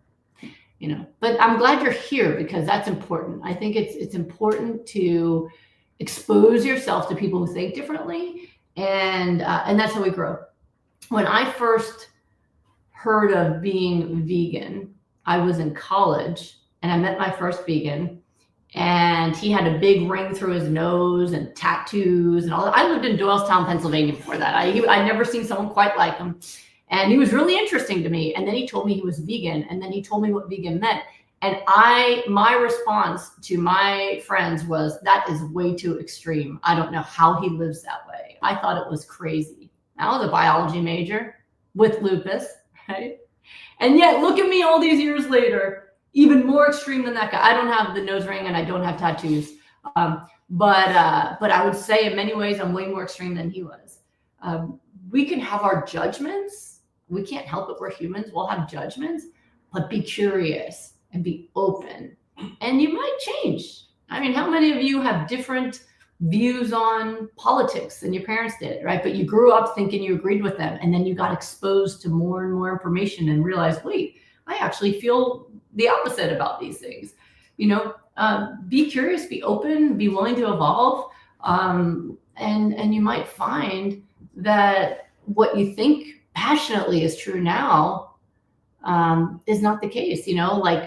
but I'm glad you're here, because that's important. I think it's important to expose yourself to people who think differently, and that's how we grow. When I first heard of being vegan, I was in college, and I met my first vegan, and he had a big ring through his nose and tattoos and all that. I lived in Doylestown, Pennsylvania before that. I'd never seen someone quite like him. And he was really interesting to me. And then he told me he was vegan, and then he told me what vegan meant. And my response to my friends was, that is way too extreme. I don't know how he lives that way. I thought it was crazy. I was a biology major with lupus, right? And yet, look at me all these years later, even more extreme than that guy. I don't have the nose ring and I don't have tattoos. But I would say in many ways, I'm way more extreme than he was. We can have our judgments. We can't help it. We're humans. We'll have judgments, but be curious and be open. And you might change. I mean, how many of you have different views on politics than your parents did, right? But you grew up thinking you agreed with them, and then you got exposed to more and more information and realized, wait, I actually feel the opposite about these things. Be curious, be open, be willing to evolve, and you might find that what you think passionately is true now is not the case. Like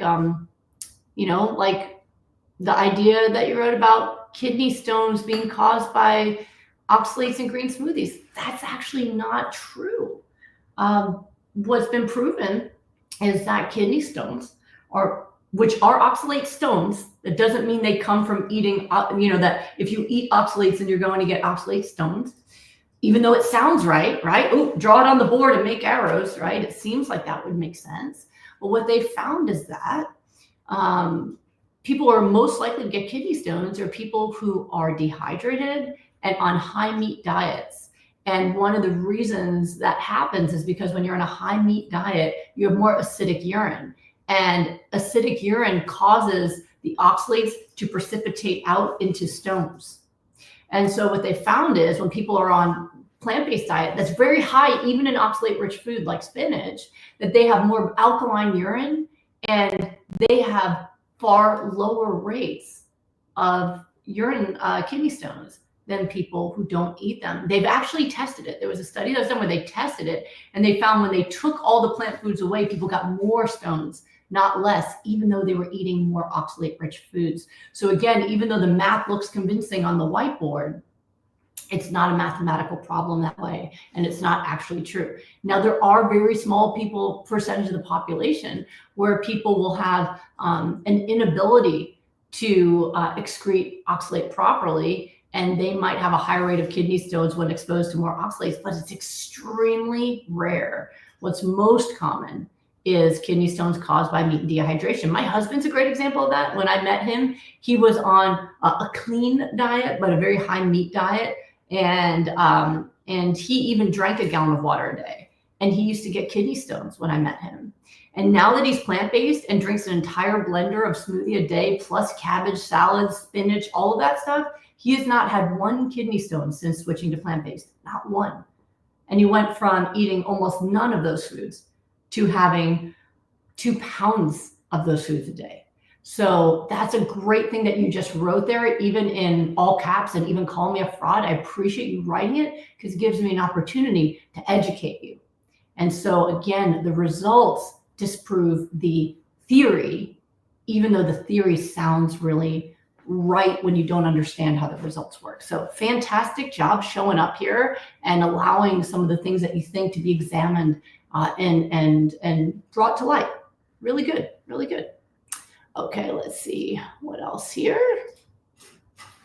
the idea that you wrote about kidney stones being caused by oxalates in green smoothies. That's actually not true. What's been proven is that kidney stones which are oxalate stones. That doesn't mean they come from eating, that if you eat oxalates and you're going to get oxalate stones, even though it sounds right? Oh, draw it on the board and make arrows, right? It seems like that would make sense. But what they found is that people are most likely to get kidney stones are people who are dehydrated and on high meat diets. And one of the reasons that happens is because when you're on a high meat diet, you have more acidic urine. And acidic urine causes the oxalates to precipitate out into stones. And so what they found is when people are on plant-based diet that's very high, even in oxalate-rich food like spinach, that they have more alkaline urine and they have far lower rates of urine kidney stones than people who don't eat them. They've actually tested it. There was a study that was done where they tested it, and they found when they took all the plant foods away, people got more stones, not less, even though they were eating more oxalate-rich foods. So again, even though the math looks convincing on the whiteboard, it's not a mathematical problem that way, and it's not actually true. Now, there are very small percentage of the population where people will have an inability to excrete oxalate properly, and they might have a higher rate of kidney stones when exposed to more oxalates, but it's extremely rare. What's most common is kidney stones caused by meat and dehydration. My husband's a great example of that. When I met him, he was on a clean diet, but a very high meat diet. And he even drank a gallon of water a day. And he used to get kidney stones when I met him. And now that he's plant-based and drinks an entire blender of smoothie a day, plus cabbage, salad, spinach, all of that stuff, he has not had one kidney stone since switching to plant-based, not one. And he went from eating almost none of those foods to having 2 pounds of those foods a day. So that's a great thing that you just wrote there, even in all caps, and even call me a fraud. I appreciate you writing it because it gives me an opportunity to educate you. And so again, the results disprove the theory, even though the theory sounds really right when you don't understand how the results work. So fantastic job showing up here and allowing some of the things that you think to be examined and brought to light. Really good, really good. Okay, let's see what else here.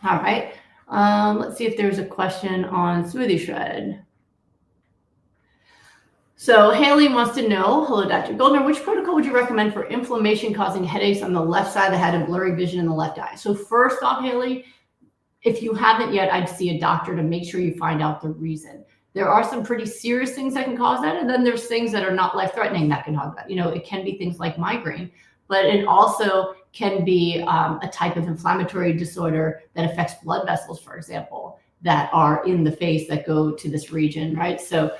All right, let's see if there's a question on Smoothie Shred. So Haley wants to know, hello, Dr. Goldner, which protocol would you recommend for inflammation causing headaches on the left side of the head and blurry vision in the left eye? So first off, Haley, if you haven't yet, I'd see a doctor to make sure you find out the reason. There are some pretty serious things that can cause that, and then there's things that are not life-threatening that can cause that. It can be things like migraine, but it also can be a type of inflammatory disorder that affects blood vessels, for example, that are in the face that go to this region, right? So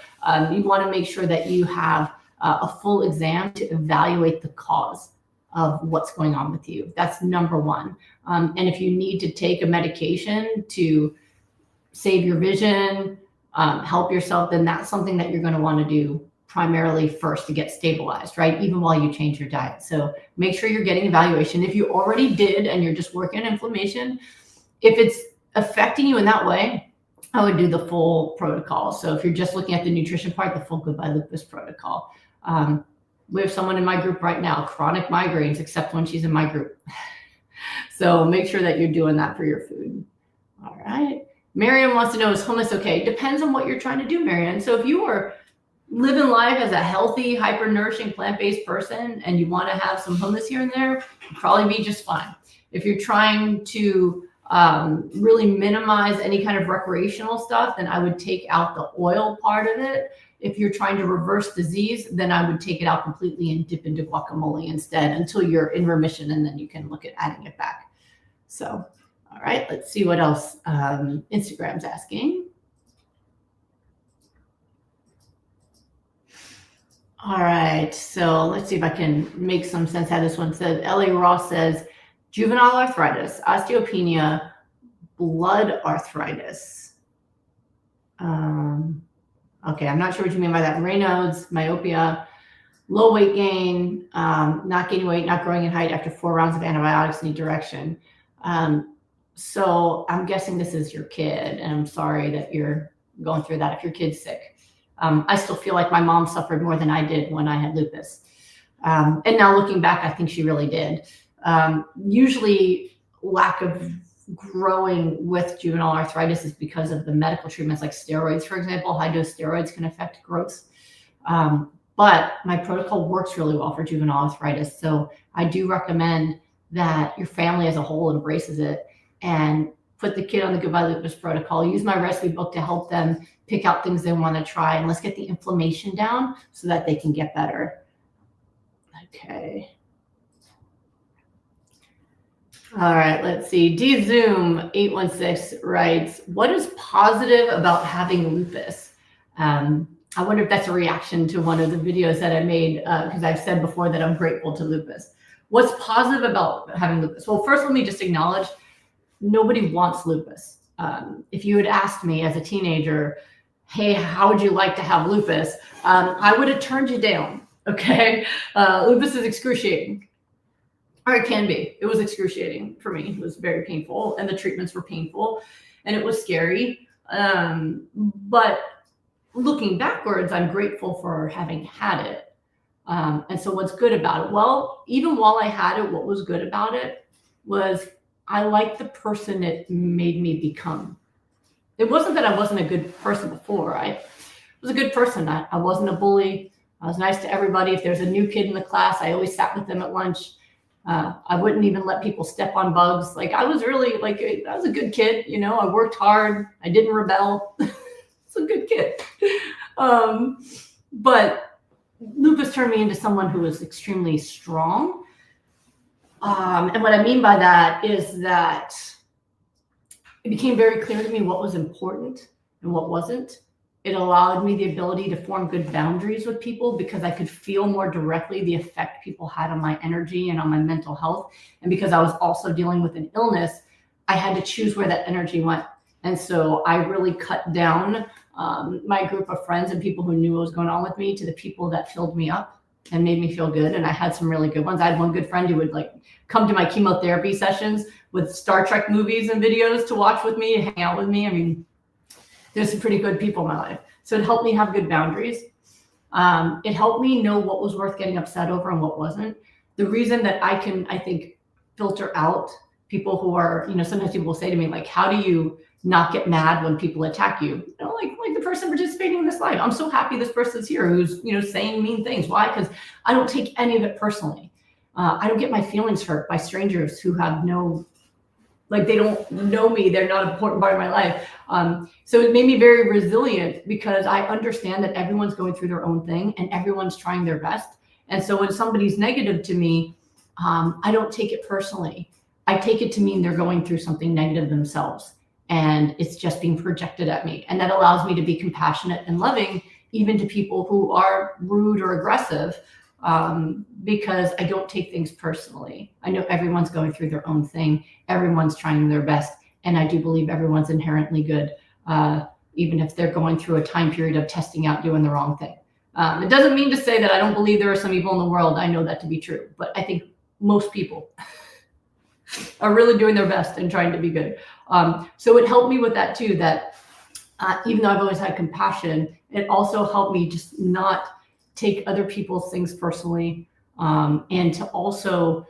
you want to make sure that you have a full exam to evaluate the cause of what's going on with you. That's number one. And if you need to take a medication to save your vision, help yourself, then that's something that you're going to want to do primarily first to get stabilized, right? Even while you change your diet. So make sure you're getting evaluation. If you already did and you're just working on inflammation, if it's affecting you in that way, I would do the full protocol. So if you're just looking at the nutrition part, the full Goodbye Lupus protocol. We have someone in my group right now, chronic migraines, except when she's in my group. So make sure that you're doing that for your food. All right. Marianne wants to know, is hummus okay? Depends on what you're trying to do, Marianne. So if you are living life as a healthy, hyper-nourishing, plant-based person and you want to have some hummus here and there, you'll probably be just fine. If you're trying to really minimize any kind of recreational stuff, then I would take out the oil part of it. If you're trying to reverse disease, then I would take it out completely and dip into guacamole instead until you're in remission, and then you can look at adding it back. So All right, let's see what else Instagram's asking. All right, so let's see if I can make some sense how this one says. Ellie Ross says, juvenile arthritis, osteopenia, blood arthritis. Okay, I'm not sure what you mean by that. Raynaud's, myopia, low weight gain, not gaining weight, not growing in height after 4 rounds of antibiotics, need direction. So I'm guessing this is your kid, and I'm sorry that you're going through that if your kid's sick. I still feel like my mom suffered more than I did when I had lupus. And now looking back, I think she really did. Usually lack of growing with juvenile arthritis is because of the medical treatments like steroids, for example. High dose steroids can affect growth. But my protocol works really well for juvenile arthritis. So I do recommend that your family as a whole embraces it and put the kid on the Goodbye Lupus protocol. Use my recipe book to help them pick out things they want to try, and let's get the inflammation down so that they can get better. Okay. All right, let's see. DZoom816 writes, what is positive about having lupus? I wonder if that's a reaction to one of the videos that I made, because I've said before that I'm grateful to lupus. What's positive about having lupus? Well, first, let me just acknowledge nobody wants lupus. If you had asked me as a teenager, hey, how would you like to have lupus? I would have turned you down, okay? Lupus is excruciating, or it can be. It was excruciating for me. It was very painful, and the treatments were painful, and it was scary. But looking backwards, I'm grateful for having had it. And so what's good about it? Well, even while I had it, what was good about it was I liked the person it made me become. It wasn't that I wasn't a good person before. I was a good person. I wasn't a bully. I was nice to everybody. If there's a new kid in the class, I always sat with them at lunch. I wouldn't even let people step on bugs. Like I was really I was a good kid. You know, I worked hard. I didn't rebel. It's a good kid. But lupus turned me into someone who was extremely strong. And what I mean by that is that it became very clear to me what was important and what wasn't. It allowed me the ability to form good boundaries with people because I could feel more directly the effect people had on my energy and on my mental health. And because I was also dealing with an illness, I had to choose where that energy went. And so I really cut down my group of friends and people who knew what was going on with me to the people that filled me up and made me feel good. And I had some really good ones. I had one good friend who would come to my chemotherapy sessions with Star Trek movies and videos to watch with me, hang out with me. I mean, there's some pretty good people in my life. So it helped me have good boundaries. It helped me know what was worth getting upset over and what wasn't. The reason that I can, I think, filter out people who are, sometimes people will say to me, like, how do you not get mad when people attack you? Like the person participating in this live. I'm so happy this person's here who's, saying mean things. Why? Because I don't take any of it personally. I don't get my feelings hurt by strangers who have they don't know me. They're not an important part of my life. So it made me very resilient because I understand that everyone's going through their own thing and everyone's trying their best. And so when somebody's negative to me, I don't take it personally. I take it to mean they're going through something negative themselves and it's just being projected at me. And that allows me to be compassionate and loving, even to people who are rude or aggressive, because I don't take things personally. I know everyone's going through their own thing. Everyone's trying their best. And I do believe everyone's inherently good, even if they're going through a time period of testing out doing the wrong thing. It doesn't mean to say that I don't believe there are some evil in the world. I know that to be true, but I think most people are really doing their best and trying to be good. So it helped me with that too, that even though I've always had compassion, it also helped me just not take other people's things personally, and to also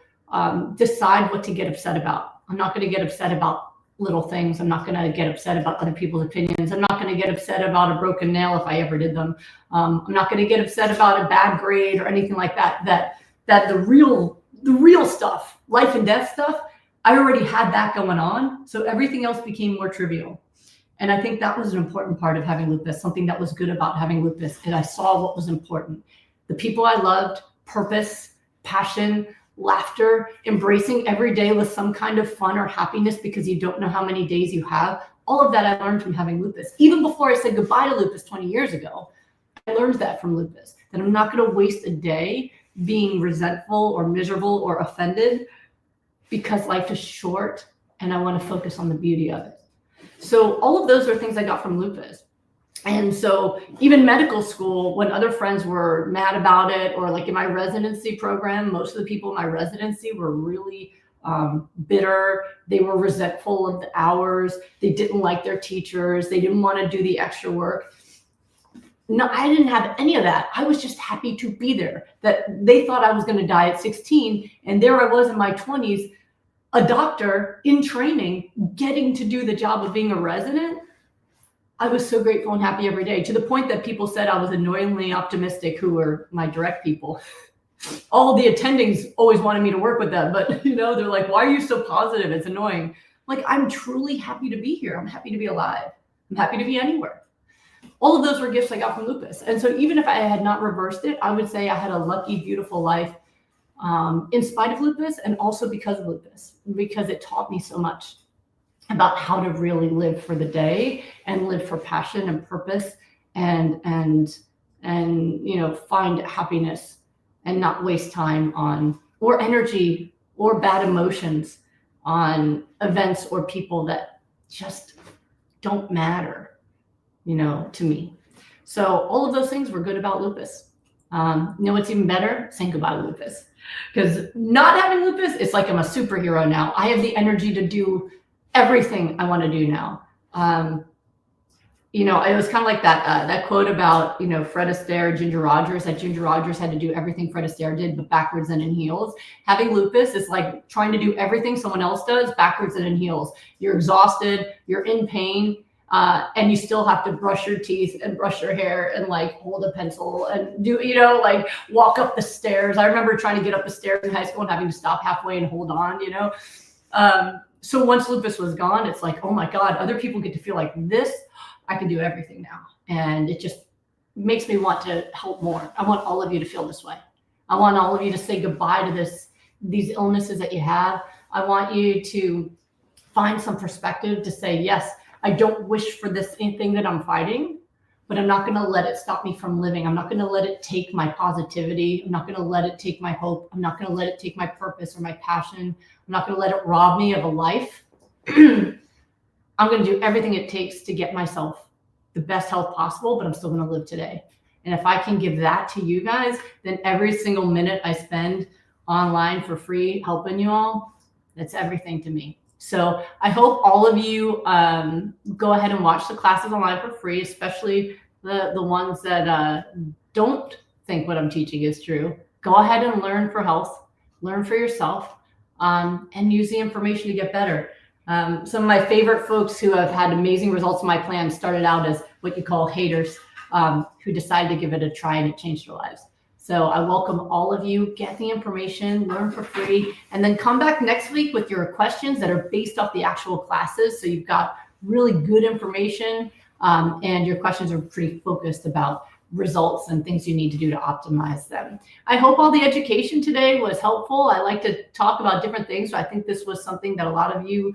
decide what to get upset about. I'm not going to get upset about little things. I'm not going to get upset about other people's opinions. I'm not going to get upset about a broken nail if I ever did them. I'm not going to get upset about a bad grade or anything like that. That the real stuff, life and death stuff, I already had that going on. So everything else became more trivial. And I think that was an important part of having lupus, something that was good about having lupus. And I saw what was important. The people I loved, purpose, passion, laughter, embracing every day with some kind of fun or happiness because you don't know how many days you have. All of that I learned from having lupus. Even before I said goodbye to lupus 20 years ago, I learned that from lupus, that I'm not going to waste a day being resentful or miserable or offended, because life is short and I want to focus on the beauty of it. So all of those are things I got from lupus. And so even medical school, when other friends were mad about it, or like in my residency program, most of the people in my residency were really bitter. They were resentful of the hours. They didn't like their teachers. They didn't want to do the extra work. No, I didn't have any of that. I was just happy to be there. That they thought I was going to die at 16. And there I was in my 20s, a doctor in training, getting to do the job of being a resident. I was so grateful and happy every day, to the point that people said I was annoyingly optimistic, who were my direct people. All the attendings always wanted me to work with them, but they're like, why are you so positive? It's annoying. Like, I'm truly happy to be here. I'm happy to be alive. I'm happy to be anywhere. All of those were gifts I got from lupus. And so even if I had not reversed it, I would say I had a lucky, beautiful life in spite of lupus, and also because of lupus, because it taught me so much about how to really live for the day and live for passion and purpose, and find happiness and not waste time on, or energy or bad emotions on events or people that just don't matter, to me. So all of those things were good about lupus. What's even better? Saying goodbye to lupus. Because not having lupus, it's like I'm a superhero now. I have the energy to do everything I want to do now. It was kind of like that quote about, Fred Astaire, Ginger Rogers, that Ginger Rogers had to do everything Fred Astaire did, but backwards and in heels. Having lupus is like trying to do everything someone else does backwards and in heels. You're exhausted, you're in pain, and you still have to brush your teeth and brush your hair and like hold a pencil and do, like walk up the stairs. I remember trying to get up the stairs in high school and having to stop halfway and hold on, So once lupus was gone, it's like, oh my God, other people get to feel like this. I can do everything now. And it just makes me want to help more. I want all of you to feel this way. I want all of you to say goodbye to these illnesses that you have. I want you to find some perspective to say, yes, I don't wish for this thing that I'm fighting, but I'm not going to let it stop me from living. I'm not going to let it take my positivity. I'm not going to let it take my hope. I'm not going to let it take my purpose or my passion. I'm not going to let it rob me of a life. I'm going to do everything it takes to get myself the best health possible, but I'm still going to live today. And if I can give that to you guys, then every single minute I spend online for free helping you all, that's everything to me. So I hope all of you go ahead and watch the classes online for free, especially the ones that don't think what I'm teaching is true. Go ahead and learn for health, learn for yourself, and use the information to get better. Some of my favorite folks who have had amazing results in my plan started out as what you call haters, who decided to give it a try, and it changed their lives. So I welcome all of you. Get the information, learn for free, and then come back next week with your questions that are based off the actual classes. So you've got really good information, and your questions are pretty focused about results and things you need to do to optimize them. I hope all the education today was helpful. I like to talk about different things, so I think this was something that a lot of you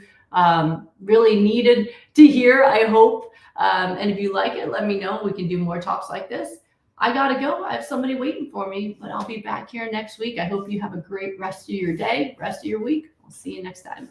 really needed to hear, I hope. And if you like it, let me know. We can do more talks like this. I gotta go. I have somebody waiting for me, but I'll be back here next week. I hope you have a great rest of your day, rest of your week. I'll see you next time.